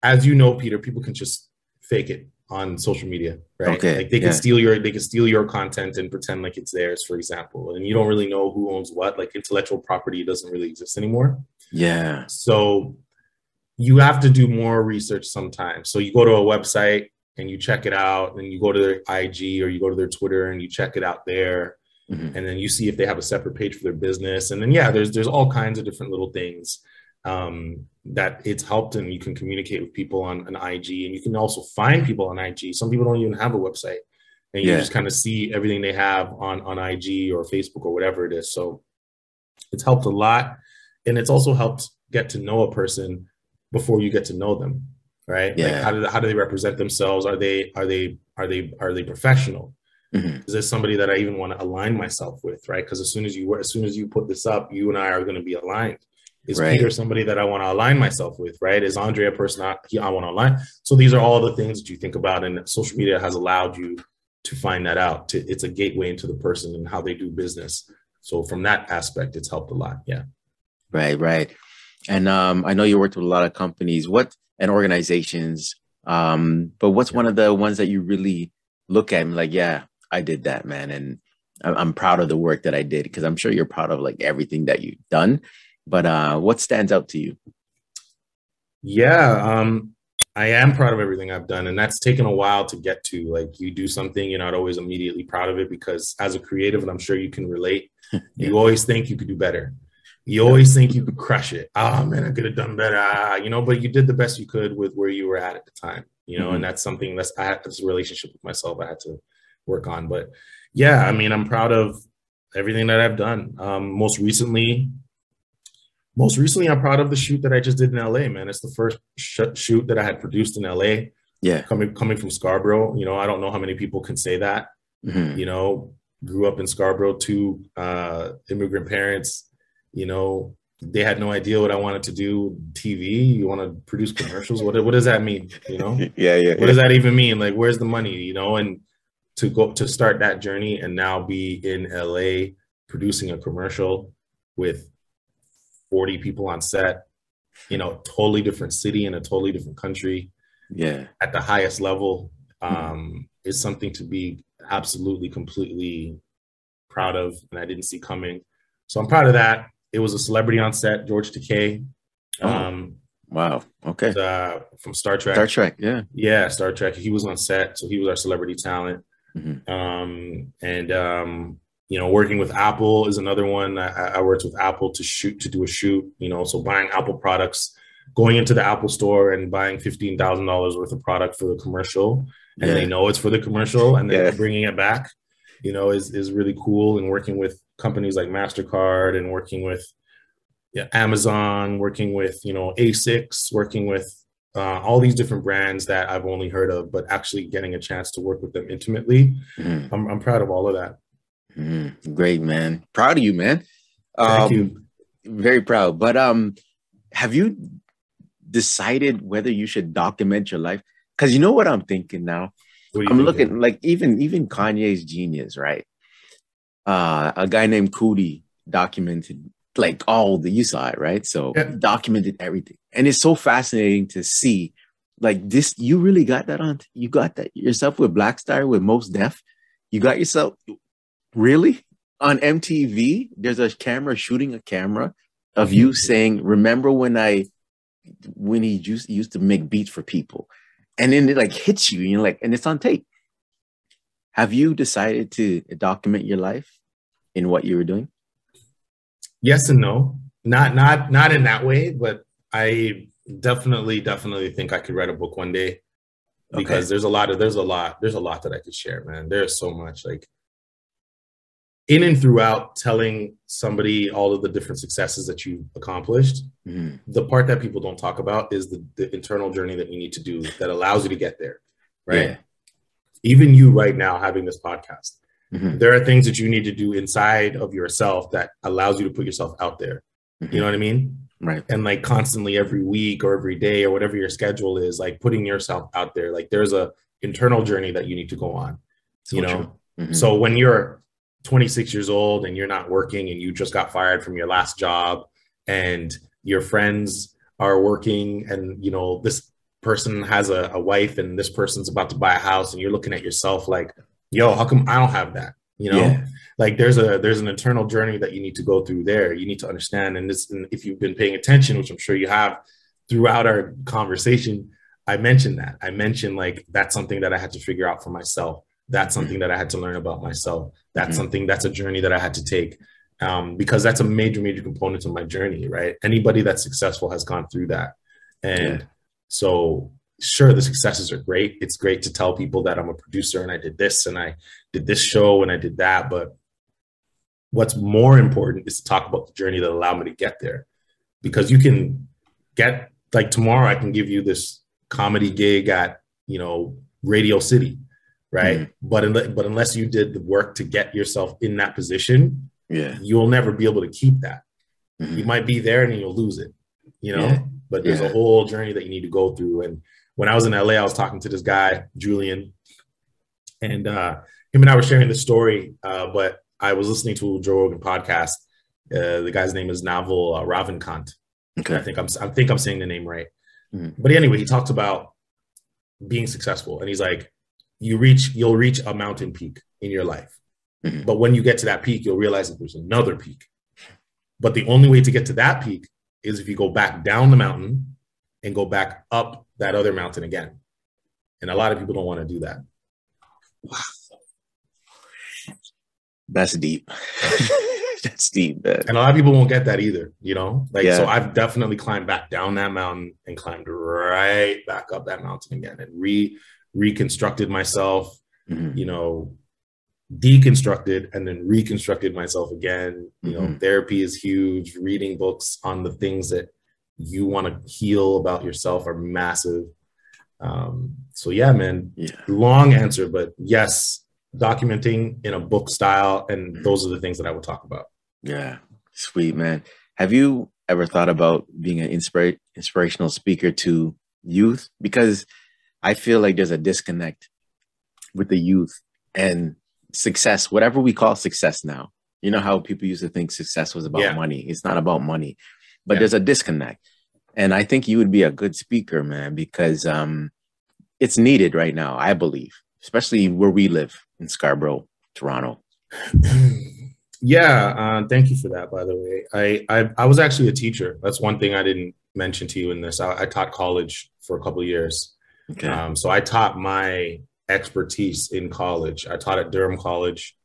[SPEAKER 2] as you know, Peter, people can just fake it on social media, right?
[SPEAKER 1] Okay.
[SPEAKER 2] Like they can steal your content and pretend like it's theirs, for example, and you don't really know who owns what. Like intellectual property doesn't really exist anymore.
[SPEAKER 1] Yeah.
[SPEAKER 2] So you have to do more research sometimes. So you go to a website and you check it out, and you go to their IG or you go to their Twitter and you check it out there, and then you see if they have a separate page for their business. And then there's all kinds of different little things. that it's helped, and you can communicate with people on an IG, and you can also find people on IG. Some people don't even have a website, and you just kind of see everything they have on IG or Facebook or whatever it is. So it's helped a lot. And it's also helped get to know a person before you get to know them, right?
[SPEAKER 1] Yeah.
[SPEAKER 2] Like how do they represent themselves? Are they professional?
[SPEAKER 1] Mm-hmm.
[SPEAKER 2] Is this somebody that I even want to align myself with, right? Because as soon as you put this up, you and I are going to be aligned. Is Peter somebody that I want to align myself with, right? Is Andre a person I want to align? So these are all the things that you think about, and social media has allowed you to find that out. It's a gateway into the person and how they do business. So from that aspect, it's helped a lot. Yeah.
[SPEAKER 1] Right. And I know you worked with a lot of companies, and organizations. But what's one of the ones that you really look at and like, yeah, I did that, man, and I'm proud of the work that I did, because I'm sure you're proud of like everything that you've done. But what stands out to you?
[SPEAKER 2] Yeah, I am proud of everything I've done, and that's taken a while to get to. Like, you do something, you're not always immediately proud of it, because as a creative, and I'm sure you can relate, you always think you could do better. You always think you could crush it. Oh man, I could have done better. But you did the best you could with where you were at the time, and that's something I had this relationship with myself I had to work on. But yeah, I mean, I'm proud of everything that I've done. Most recently, I'm proud of the shoot that I just did in LA, man. It's the first shoot that I had produced in LA.
[SPEAKER 1] Yeah.
[SPEAKER 2] Coming from Scarborough, I don't know how many people can say that.
[SPEAKER 1] Mm-hmm.
[SPEAKER 2] Grew up in Scarborough, two immigrant parents. They had no idea what I wanted to do. TV, you want to produce commercials? What does that mean?
[SPEAKER 1] Yeah.
[SPEAKER 2] What does that even mean? Like, where's the money? And to start that journey and now be in LA producing a commercial with 40 people on set, totally different city in a totally different country.
[SPEAKER 1] Yeah.
[SPEAKER 2] At the highest level, is something to be absolutely, completely proud of, and I didn't see coming. So I'm proud of that. It was a celebrity on set, George Takei.
[SPEAKER 1] Wow. Okay.
[SPEAKER 2] From Star Trek.
[SPEAKER 1] Star Trek, yeah.
[SPEAKER 2] Yeah, Star Trek. He was on set, so he was our celebrity talent. Working with Apple is another one. I worked with Apple to do a shoot, so buying Apple products, going into the Apple store and buying $15,000 worth of product for the commercial, and they know it's for the commercial, and then bringing it back, is really cool. And working with companies like MasterCard, and working with Amazon, working with, ASICS, working with all these different brands that I've only heard of, but actually getting a chance to work with them intimately. I'm proud of all of that.
[SPEAKER 1] Great, man. Proud of you, man.
[SPEAKER 2] Thank you.
[SPEAKER 1] Very proud. But have you decided whether you should document your life? Because you know what I'm thinking now? I'm looking like even Kanye's Genius, right? A guy named Coodie documented like you saw it, right? So documented everything. And it's so fascinating to see like this. You really got that you got that yourself with Black Star, with Mos Def. You got yourself really on MTV. There's a camera shooting a camera of you saying, remember when he used to make beats for people, and then it like hits you, and it's on tape. Have you decided to document your life in what you were doing?
[SPEAKER 2] Yes and no. Not in that way, but I definitely think I could write a book one day, because there's a lot that I could share, man. There's so much, like, in and throughout telling somebody all of the different successes that you've accomplished. The part that people don't talk about is the internal journey that you need to do that allows you to get there, right? Yeah. Even you right now having this podcast, there are things that you need to do inside of yourself that allows you to put yourself out there. You know what I mean?
[SPEAKER 1] Right.
[SPEAKER 2] And like constantly every week or every day or whatever your schedule is, like putting yourself out there, like there's a internal journey that you need to go on, So when you're 26 years old and you're not working and you just got fired from your last job and your friends are working and, this person has a wife and this person's about to buy a house, and you're looking at yourself like, yo, how come I don't have that? Like there's an internal journey that you need to go through there. You need to understand. And if you've been paying attention, which I'm sure you have throughout our conversation, I mentioned like, that's something that I had to figure out for myself. That's something that I had to learn about myself. That's something, that's a journey that I had to take. because that's a major component of my journey, right? Anybody that's successful has gone through that. And so sure, the successes are great. It's great to tell people that I'm a producer and I did this and I did this show and I did that. But what's more important is to talk about the journey that allowed me to get there. Because you can get, like tomorrow, I can give you this comedy gig at, you know, Radio City, right? But unless you did the work to get yourself in that position, you'll never be able to keep that. You might be there and then you'll lose it, you know? But there's a whole journey that you need to go through. And when I was in LA, I was talking to this guy, Julian, and him and I were sharing the story, but I was listening to a Joe Rogan podcast. The guy's name is Naval Ravikant. Okay. I think I'm saying the name right. But anyway, he talks about being successful. And he's like, you'll reach a mountain peak in your life. But when you get to that peak, you'll realize that there's another peak. But the only way to get to that peak is if you go back down the mountain and go back up that other mountain again. And a lot of people don't want to do that.
[SPEAKER 1] Wow. That's deep. That's deep, man.
[SPEAKER 2] And a lot of people won't get that either, you know? Like, so I've definitely climbed back down that mountain and climbed right back up that mountain again and reconstructed myself, you know, deconstructed and then reconstructed myself again. You know, therapy is huge. Reading books on the things that you want to heal about yourself are massive. So yeah, man, long answer, but yes, documenting in a book style. And those are the things that I would talk about.
[SPEAKER 1] Yeah. Sweet, man. Have you ever thought about being an inspirational speaker to youth? Because I feel like there's a disconnect with the youth and success, whatever we call success now. You know how people used to think success was about money. It's not about money, but there's a disconnect. And I think you would be a good speaker, man, because it's needed right now, I believe, especially where we live in Scarborough, Toronto.
[SPEAKER 2] Thank you for that, by the way. I was actually a teacher. That's one thing I didn't mention to you in this. I taught college for a couple of years. Okay. So I taught my expertise in college. I taught at Durham College.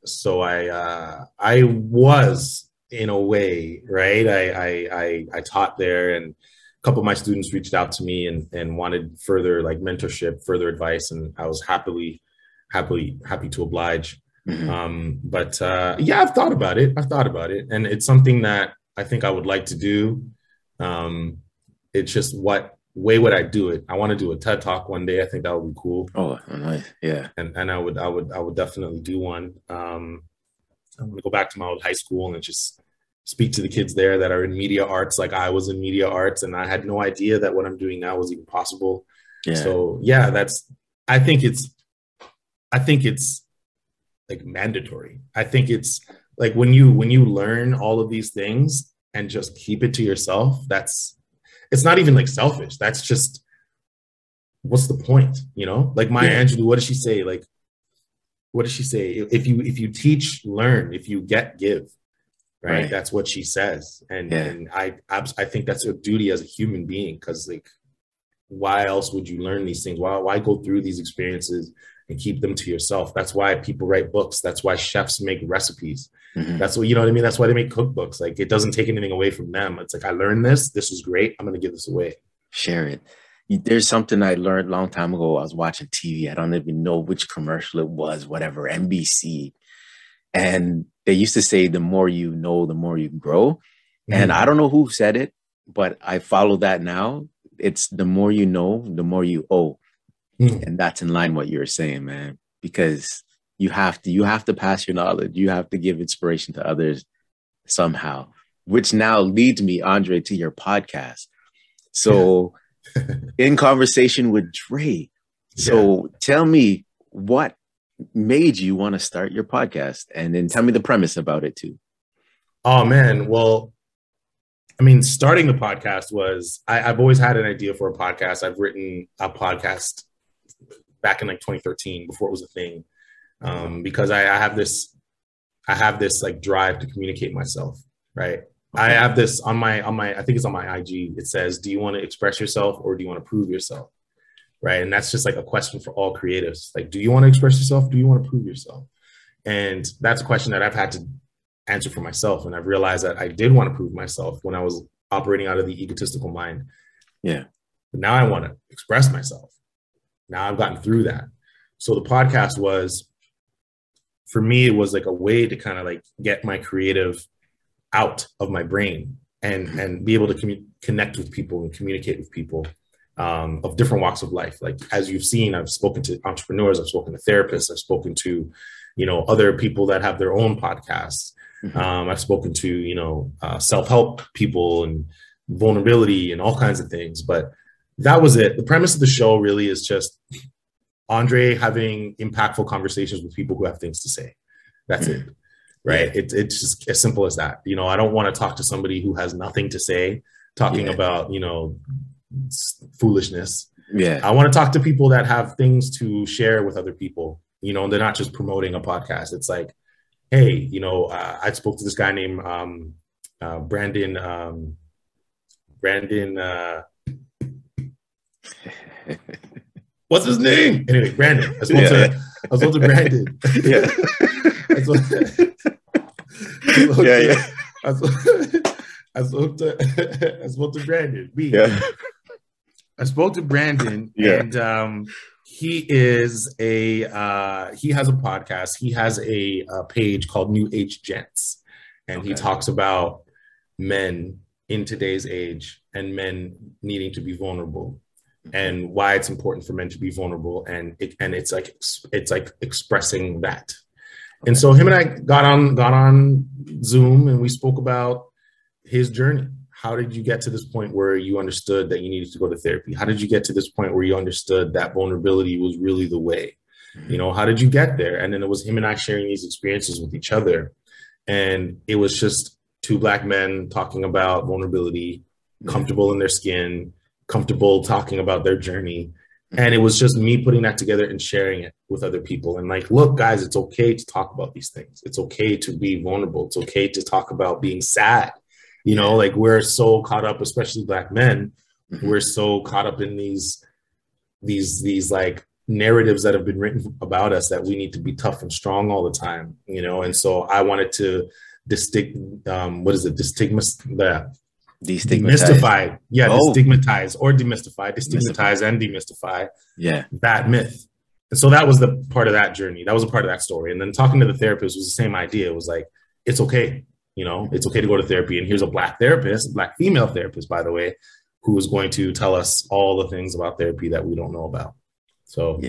[SPEAKER 2] So I was, in a way, right? I taught there, and a couple of my students reached out to me and wanted further like mentorship, further advice, and I was happy to oblige. But I've thought about it, and it's something that I think I would like to do. It's just what way would I do it? I want to do a TED Talk one day. I think that would be cool.
[SPEAKER 1] Oh, nice. Yeah.
[SPEAKER 2] And I would definitely do one. I'm going to go back to my old high school and just speak to the kids there that are in media arts. Like I was in media arts and I had no idea that what I'm doing now was even possible. Yeah. So yeah, I think it's like mandatory. I think it's like when you learn all of these things and just keep it to yourself, it's not even like selfish. That's just, what's the point? You know, like Maya Angelou, what does she say? Like, what does she say? If you teach, learn. If you get, give. Right. That's what she says. And I think that's your duty as a human being, because like, why else would you learn these things? Why go through these experiences and keep them to yourself? That's why people write books. That's why chefs make recipes. That's what, you know what I mean? That's why they make cookbooks. Like it doesn't take anything away from them. It's like, I learned this. This is great. I'm going to give this away.
[SPEAKER 1] Share it. There's something I learned a long time ago. I was watching TV. I don't even know which commercial it was, whatever, NBC. And they used to say, the more you know, the more you grow. And I don't know who said it, but I follow that now. It's the more you know, the more you owe. And that's in line what you're saying, man, because you have to pass your knowledge. You have to give inspiration to others somehow, which now leads me, Andre, to your podcast. So in conversation with Dre. So tell me what made you want to start your podcast, and then tell me the premise about it too.
[SPEAKER 2] Oh man. Well, I mean, starting the podcast was, I've always had an idea for a podcast. I've written a podcast back in like 2013 before it was a thing. Because I have this like drive to communicate myself. Right. Okay. I have this on my, I think it's on my IG. It says, do you want to express yourself or do you want to prove yourself? Right. And that's just like a question for all creatives. Like, do you want to express yourself? Do you want to prove yourself? And that's a question that I've had to answer for myself. And I've realized that I did want to prove myself when I was operating out of the egotistical mind.
[SPEAKER 1] Yeah.
[SPEAKER 2] But now I want to express myself. Now I've gotten through that. So the podcast was, for me, it was like a way to kind of like get my creative out of my brain and be able to connect with people and communicate with people of different walks of life. Like, as you've seen, I've spoken to entrepreneurs, I've spoken to therapists, I've spoken to, other people that have their own podcasts. I've spoken to, self-help people and vulnerability and all kinds of things. But that was it. The premise of the show really is just Andre having impactful conversations with people who have things to say. That's it. Right. Yeah. It's just as simple as that. I don't want to talk to somebody who has nothing to say, talking about, foolishness.
[SPEAKER 1] Yeah.
[SPEAKER 2] I want to talk to people that have things to share with other people, and they're not just promoting a podcast. It's like, hey, I spoke to this guy named Brandon. What's his name? Anyway, Brandon. I spoke to Brandon.
[SPEAKER 1] Yeah.
[SPEAKER 2] I spoke to Brandon.
[SPEAKER 1] Yeah.
[SPEAKER 2] I spoke to Brandon, and he has a podcast. He has a page called New Age Gents, and he talks about men in today's age and men needing to be vulnerable, and why it's important for men to be vulnerable, and it's like expressing that. And so him and I got on Zoom, and we spoke about his journey. How did you get to this point where you understood that you needed to go to therapy? How did you get to this point where you understood that vulnerability was really the way? How did you get there? And then it was him and I sharing these experiences with each other. And it was just two Black men talking about vulnerability, comfortable in their skin, comfortable talking about their journey. And it was just me putting that together and sharing it with other people. And like, look, guys, it's okay to talk about these things. It's okay to be vulnerable. It's okay to talk about being sad. Like, we're so caught up, especially Black men, we're so caught up in these like narratives that have been written about us that we need to be tough and strong all the time, And so I wanted to destigmatize. Yeah, destigmatize or demystify, destigmatize and demystify that myth. And so that was the part of that journey. That was a part of that story. And then talking to the therapist was the same idea. It was like, it's okay. It's okay to go to therapy. And here's a Black therapist, Black female therapist, by the way, who is going to tell us all the things about therapy that we don't know about. So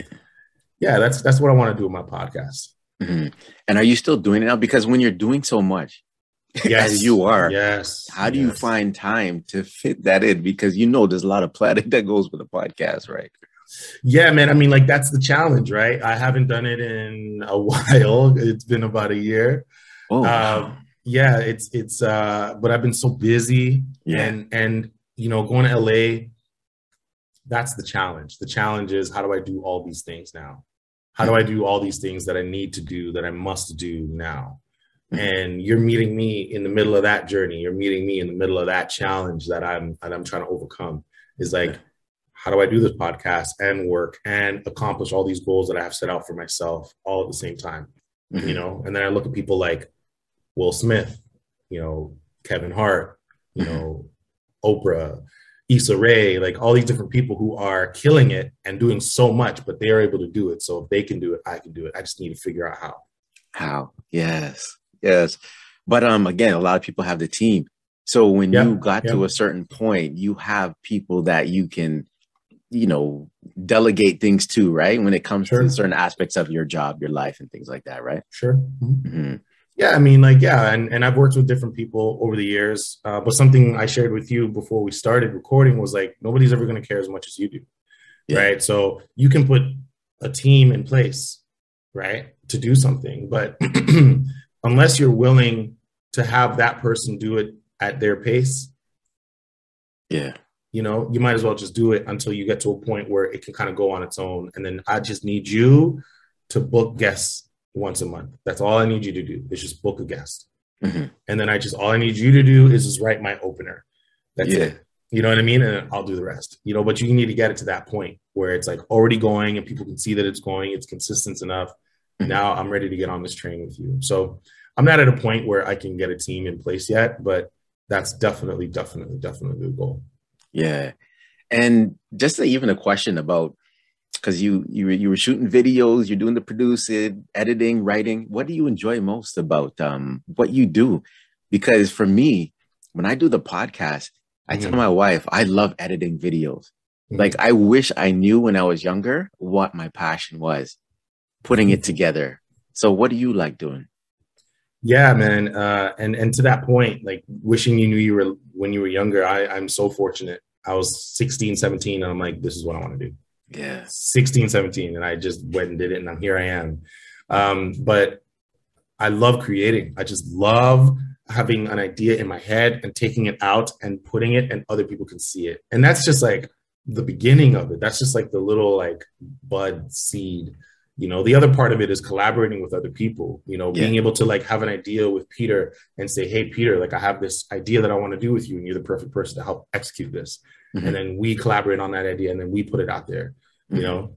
[SPEAKER 2] yeah, that's what I want to do with my podcast.
[SPEAKER 1] Mm-hmm. And are you still doing it now? Because when you're doing so much, as you are, how do you find time to fit that in? Because there's a lot of planning that goes with a podcast, right?
[SPEAKER 2] Yeah, man. I mean, like, that's the challenge, right? I haven't done it in a while. It's been about a year. Yeah, it's but I've been so busy, and going to LA, that's the challenge. The challenge is, how do I do all these things now? How do I do all these things that I need to do, that I must do now? And you're meeting me in the middle of that journey. You're meeting me in the middle of that challenge that I'm trying to overcome. Is like, how do I do this podcast and work and accomplish all these goals that I have set out for myself all at the same time? And then I look at people like Will Smith, Kevin Hart, Oprah, Issa Rae, like all these different people who are killing it and doing so much, but they are able to do it. So if they can do it, I can do it. I just need to figure out how.
[SPEAKER 1] How? Yes. But again, a lot of people have the team. So when you got to a certain point, you have people that you can, delegate things to, right? When it comes to certain aspects of your job, your life, and things like that, right?
[SPEAKER 2] Sure. Mm-hmm. Yeah, I mean, like, and I've worked with different people over the years, but something I shared with you before we started recording was like, nobody's ever going to care as much as you do, right? So you can put a team in place, right, to do something, but unless you're willing to have that person do it at their pace, you might as well just do it until you get to a point where it can kind of go on its own. And then I just need you to book guests once a month. That's all I need you to do, is just book a guest. And then all I need you to do is just write my opener. That's it. You know what I mean? And I'll do the rest, but you need to get it to that point where it's like already going and people can see that it's going, it's consistent enough.
[SPEAKER 1] Mhm.
[SPEAKER 2] Now I'm ready to get on this train with you. So I'm not at a point where I can get a team in place yet, but that's definitely the goal.
[SPEAKER 1] Yeah. And just even a question about, because you were shooting videos, you're doing the producing, editing, writing. What do you enjoy most about what you do? Because for me, when I do the podcast, I tell
[SPEAKER 2] Mm-hmm.
[SPEAKER 1] my wife I love editing videos. Like
[SPEAKER 2] Mm-hmm.
[SPEAKER 1] I wish I knew when I was younger what my passion was, putting it together. So what do you like doing?
[SPEAKER 2] Yeah, man. And to that point, like wishing you knew you were when you were younger, I'm so fortunate. I was 16, 17, and I'm like, this is what I want to do.
[SPEAKER 1] Yeah.
[SPEAKER 2] 16, 17, and I just went and did it, and I'm here I am. But I love creating. I just love having an idea in my head and taking it out and putting it, and other people can see it. And that's just like the beginning of it. That's just like the little like bud seed. The other part of it is collaborating with other people,
[SPEAKER 1] Yeah.
[SPEAKER 2] being able to like have an idea with Peter and say, hey, Peter, like I have this idea that I want to do with you, and you're the perfect person to help execute this. And
[SPEAKER 1] Hmm.
[SPEAKER 2] then we collaborate on that idea, and then we put it out there, you
[SPEAKER 1] Hmm.
[SPEAKER 2] know,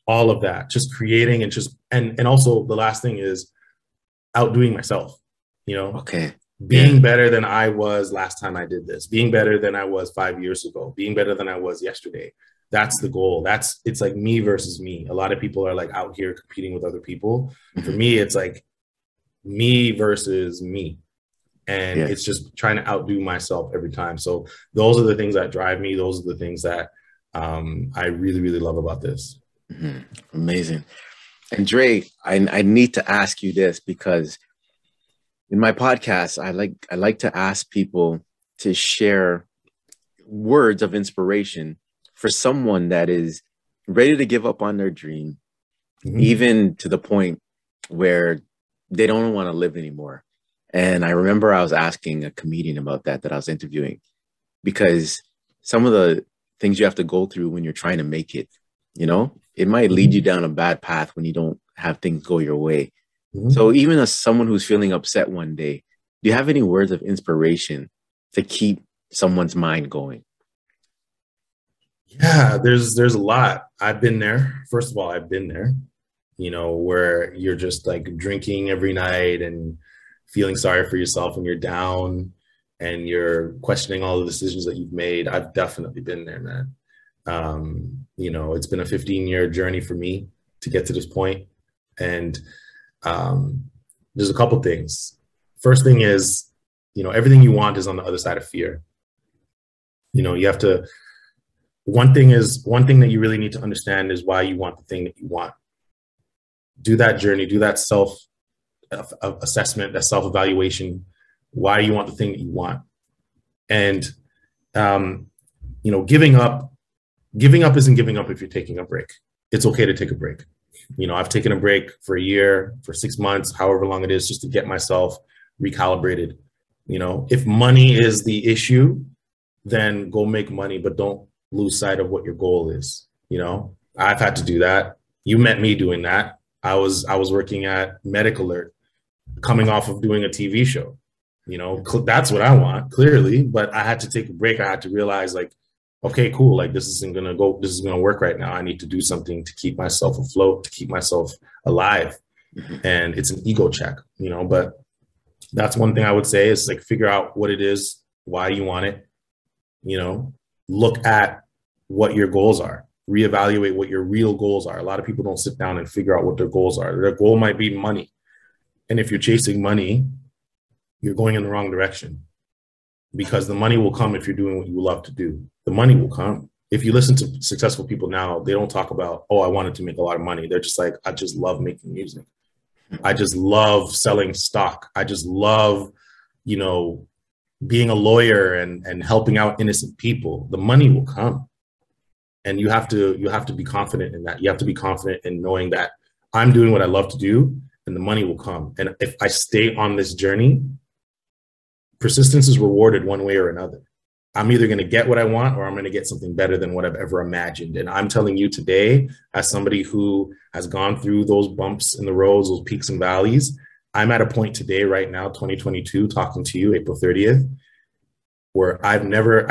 [SPEAKER 2] all of that, just creating and just, and also the last thing is outdoing myself, you know,
[SPEAKER 1] Okay. Yeah.
[SPEAKER 2] being better than I was last time I did this, being better than I was 5 years ago, being better than I was yesterday. That's the goal. It's like me versus me. A lot of people are like out here competing with other people. For
[SPEAKER 1] Hmm.
[SPEAKER 2] me, it's like me versus me. And
[SPEAKER 1] Yeah.
[SPEAKER 2] it's just trying to outdo myself every time. So those are the things that drive me. Those are the things that I really, really love about this.
[SPEAKER 1] Hmm. Amazing. And Dre, I need to ask you this because in my podcast, I like to ask people to share words of inspiration for someone that is ready to give up on their dream,
[SPEAKER 2] Mm-hmm.
[SPEAKER 1] even to the point where they don't want to live anymore. And I remember I was asking a comedian about that I was interviewing, because some of the things you have to go through when you're trying to make it, it might lead you
[SPEAKER 2] Mm-hmm.
[SPEAKER 1] down a bad path when you don't have things go your way.
[SPEAKER 2] Mm-hmm.
[SPEAKER 1] So even as someone who's feeling upset one day, do you have any words of inspiration to keep someone's mind going?
[SPEAKER 2] Yeah, there's a lot. I've been there. First of all, I've been there, where you're just like drinking every night and feeling sorry for yourself when you're down and you're questioning all the decisions that you've made. I've definitely been there, man. It's been a 15-year journey for me to get to this point. And um, there's a couple things. First thing is, everything you want is on the other side of fear. You have to one thing that you really need to understand is why you want the thing that you want. Do that journey, do that self assessment, that self evaluation. Why do you want the thing that you want? And um, giving up isn't giving up if you're taking a break. It's okay to take a break. I've taken a break for a year, for 6 months, however long it is, just to get myself recalibrated. If money is the issue, then go make money, but don't lose sight of what your goal is. I've had to do that. You met me doing that. I was working at Medic Alert, coming off of doing a TV show. That's what I want, clearly, but I had to take a break. I had to realize, like, okay, cool, like this isn't gonna go, this is gonna work right now. I need to do something to keep myself afloat, to keep myself alive.
[SPEAKER 1] Mhm.
[SPEAKER 2] And it's an ego check, but that's one thing I would say is like figure out what it is, why you want it, look at what your goals are, reevaluate what your real goals are. A lot of people don't sit down and figure out what their goals are. Their goal might be money. And if you're chasing money, you're going in the wrong direction, because the money will come if you're doing what you love to do. The money will come. If you listen to successful people now, they don't talk about, oh, I wanted to make a lot of money. They're just like, I just love making music. I just love selling stock. I just love, you know, being a lawyer and helping out innocent people. The money will come. And you have to be confident in that. You have to be confident in knowing that I'm doing what I love to do and the money will come. And if I stay on this journey, persistence is rewarded one way or another. I'm either going to get what I want or I'm going to get something better than what I've ever imagined. And I'm telling you today, as somebody who has gone through those bumps in the roads, those peaks and valleys, I'm at a point today, right now, 2022, talking to you, April 30th, where I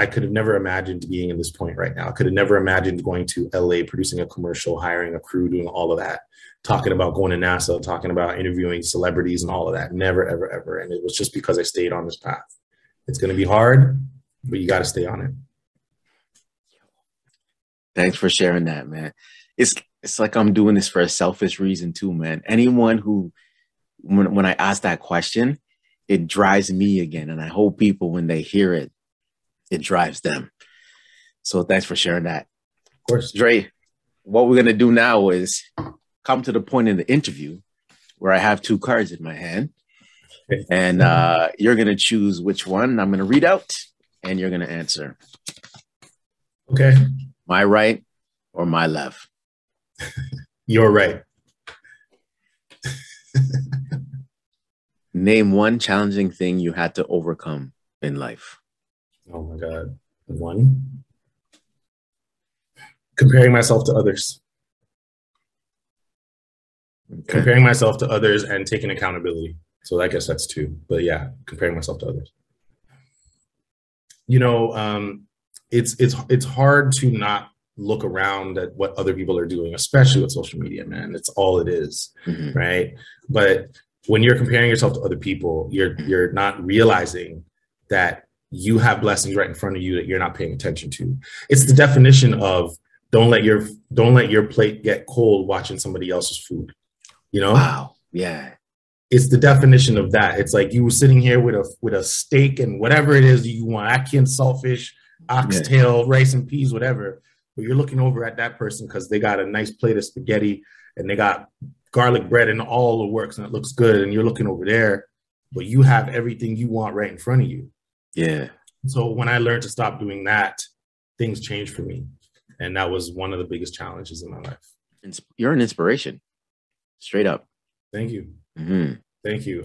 [SPEAKER 2] could have never imagined being in this point right now. I could have never imagined going to LA, producing a commercial, hiring a crew, doing all of that. talking about going to NASA, talking about interviewing celebrities and all of that. Never, ever, ever. And it was just because I stayed on this path. It's going to be hard, but you got to stay on it.
[SPEAKER 1] Thanks for sharing that, man. It's like I'm doing this for a selfish reason too, man. Anyone who, when I ask that question, it drives me again. And I hope people, when they hear it, it drives them. So thanks for sharing that.
[SPEAKER 2] Of course.
[SPEAKER 1] Dre, what we're going to do now is come to the point in the interview where I have two cards in my hand.
[SPEAKER 2] Okay.
[SPEAKER 1] And you're going to choose which one I'm going to read out and you're going to answer.
[SPEAKER 2] Okay.
[SPEAKER 1] My right or my left?
[SPEAKER 2] You're right.
[SPEAKER 1] Name one challenging thing you had to overcome in life.
[SPEAKER 2] Oh my God. One. Comparing myself to others. Okay. Comparing myself to others and taking accountability. So I guess that's two. But yeah, comparing myself to others. You know, it's hard to not look around at what other people are doing, especially with social media, man. It's all it is, right? But when you're comparing yourself to other people, you're not realizing that you have blessings right in front of you that you're not paying attention to. It's the definition of don't let your plate get cold watching somebody else's food. You know?
[SPEAKER 1] Wow. Yeah.
[SPEAKER 2] It's the definition of that. It's like you were sitting here with a steak and whatever it is you want, ackee saltfish, oxtail, rice and peas, whatever. But you're looking over at that person because they got a nice plate of spaghetti and they got garlic bread and all the works and it looks good. And you're looking over there, but you have everything you want right in front of you.
[SPEAKER 1] Yeah.
[SPEAKER 2] So when I learned to stop doing that, things changed for me. And that was one of the biggest challenges in my life.
[SPEAKER 1] You're an inspiration. Straight up.
[SPEAKER 2] Thank you. Thank you.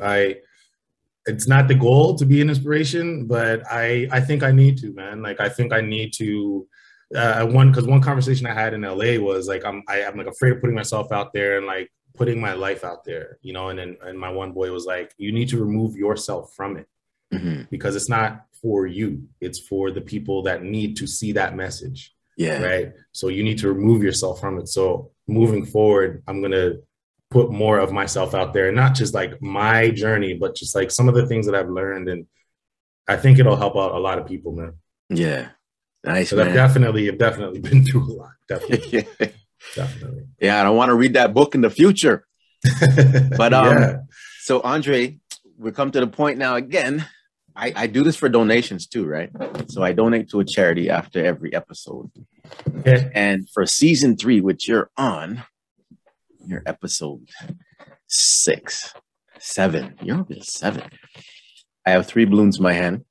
[SPEAKER 2] It's not the goal to be an inspiration, but I think I need to, man. Like, I think I need to, one conversation I had in LA was like, I'm like afraid of putting myself out there and like putting my life out there, you know? And my one boy was like, you need to remove yourself from it because it's not for you. It's for the people that need to see that message. Yeah. Right. So you need to remove yourself from it. So moving forward, I'm going to put more of myself out there, and not just like my journey, but just like some of the things that I've learned. And I think it'll help out a lot of people, man.
[SPEAKER 1] Yeah. Nice.
[SPEAKER 2] So I've definitely been through a lot. Definitely. Definitely.
[SPEAKER 1] Yeah. I don't want to read that book in the future. But yeah. So Andre, we come to the point now again. I do this for donations too, right? So I donate to a charity after every episode. Okay. And for season 3, which you're on, your episode 6, 7. You're up to 7. I have 3 balloons in my hand.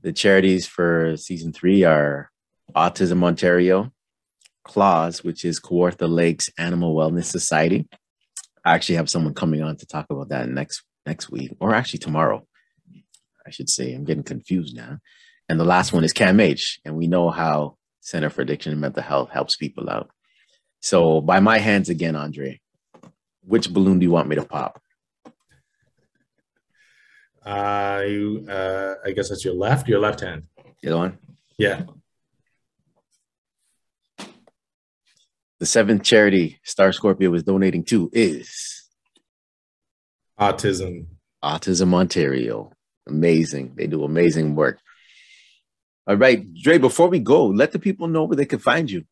[SPEAKER 1] The charities for season 3 are Autism Ontario, CLAWS, which is Kawartha Lakes Animal Wellness Society. I actually have someone coming on to talk about that next week, or actually tomorrow, I should say. I'm getting confused now. And the last one is CAMH, and we know how Center for Addiction and Mental Health helps people out. So by my hands again, Andre, which balloon do you want me to pop?
[SPEAKER 2] I guess that's your left hand.
[SPEAKER 1] The other one?
[SPEAKER 2] Yeah.
[SPEAKER 1] The 7th charity Star Scorpio was donating to is
[SPEAKER 2] Autism
[SPEAKER 1] Ontario. Amazing. They do amazing work. All right, Dre, before we go, let the people know where they can find you.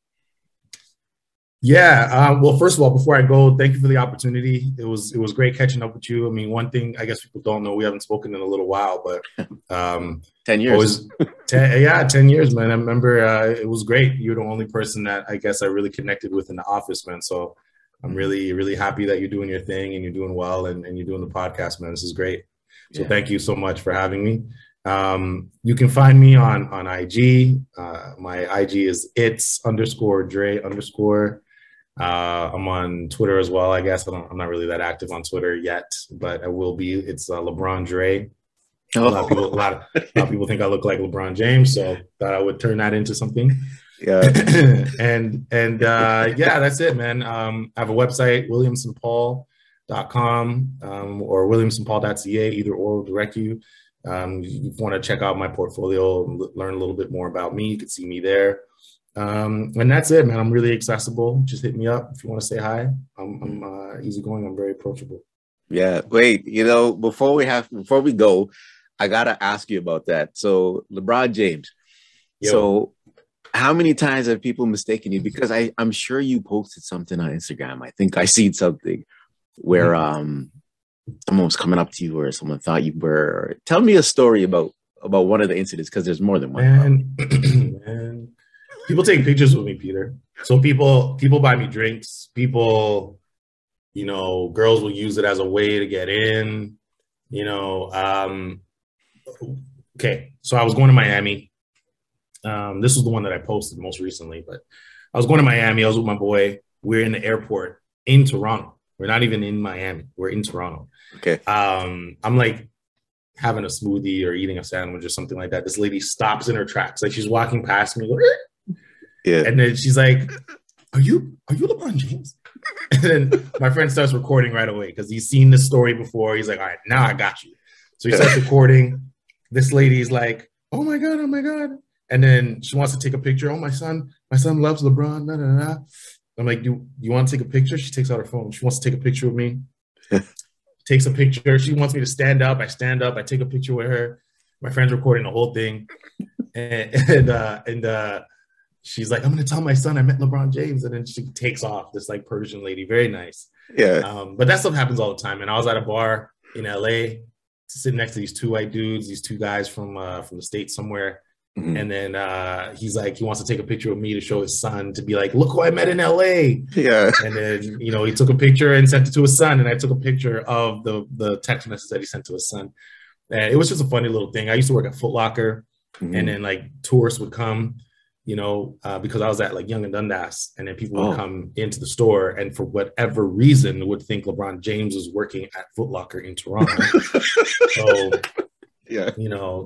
[SPEAKER 2] Yeah. Well, first of all, before I go, thank you for the opportunity. It was great catching up with you. I mean, one thing I guess people don't know, we haven't spoken in a little while, but
[SPEAKER 1] 10 years.
[SPEAKER 2] 10 years, man. I remember it was great. You're the only person that I guess I really connected with in the office, man. So I'm really, really happy that you're doing your thing and you're doing well and you're doing the podcast, man. This is great. So thank you so much for having me. You can find me on IG. My IG is its_Dre_. I'm on Twitter as well, I guess. I'm not really that active on Twitter yet, but I will be. It's LeBron Dre. A lot of people think I look like LeBron James, so thought I would turn that into something. Yeah. and yeah, that's it, man. I have a website, williamsonpaul.com or williamsonpaul.ca, either or will direct you. If you want to check out my portfolio, learn a little bit more about me, you can see me there. And that's it, man. I'm really accessible. Just hit me up if you want to say hi. I'm easygoing. I'm very approachable.
[SPEAKER 1] Yeah. Wait, before we go, I gotta ask you about that. So LeBron James.
[SPEAKER 2] Yo.
[SPEAKER 1] So how many times have people mistaken you? Because I'm sure you posted something on Instagram. I think I seen something where someone was coming up to you or someone thought you were. Tell me a story about one of the incidents, because there's more than one.
[SPEAKER 2] Man, people take pictures with me, Peter. So people buy me drinks. People, girls will use it as a way to get in. Okay, so I was going to Miami. This was the one that I posted most recently, but I was going to Miami. I was with my boy. We're in the airport in Toronto. We're not even in Miami. We're in Toronto.
[SPEAKER 1] Okay.
[SPEAKER 2] I'm like having a smoothie or eating a sandwich or something like that. This lady stops in her tracks. Like she's walking past me.
[SPEAKER 1] Yeah.
[SPEAKER 2] And then she's like, are you LeBron James? And then my friend starts recording right away because he's seen this story before. He's like, all right, now I got you. So he starts recording. This lady's like, oh my God. And then she wants to take a picture. Oh, my son loves LeBron. Nah, nah, nah. I'm like, do you want to take a picture? She takes out her phone. She wants to take a picture with me. Takes a picture. She wants me to stand up. I stand up. I take a picture with her. My friend's recording the whole thing. And she's like, I'm going to tell my son I met LeBron James. And then she takes off, this like Persian lady. Very nice.
[SPEAKER 1] Yeah.
[SPEAKER 2] But that stuff happens all the time. And I was at a bar in LA sitting next to these two white dudes, these two guys from the States somewhere. Mm-hmm. And then he's like, he wants to take a picture of me to show his son, to be like, look who I met in LA.
[SPEAKER 1] Yeah.
[SPEAKER 2] And then, he took a picture and sent it to his son. And I took a picture of the text message that he sent to his son. And it was just a funny little thing. I used to work at Foot Locker. Mm-hmm. And then like tourists would come, because I was at like Yonge and Dundas, and then people would come into the store and for whatever reason would think LeBron James was working at Foot Locker in Toronto. So,
[SPEAKER 1] yeah,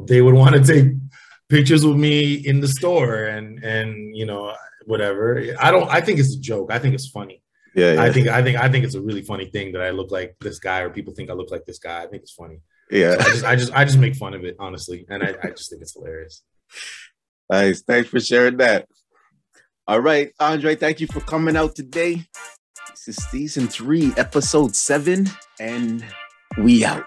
[SPEAKER 2] they would want to take pictures with me in the store and whatever. I think it's a joke. I think it's funny.
[SPEAKER 1] Yeah.
[SPEAKER 2] I think it's a really funny thing that I look like this guy, or people think I look like this guy. I think it's funny.
[SPEAKER 1] Yeah.
[SPEAKER 2] So I just make fun of it, honestly. And I just think it's hilarious.
[SPEAKER 1] Nice. Thanks for sharing that. All right, Andre, thank you for coming out today. This is season 3, episode 7, and we out.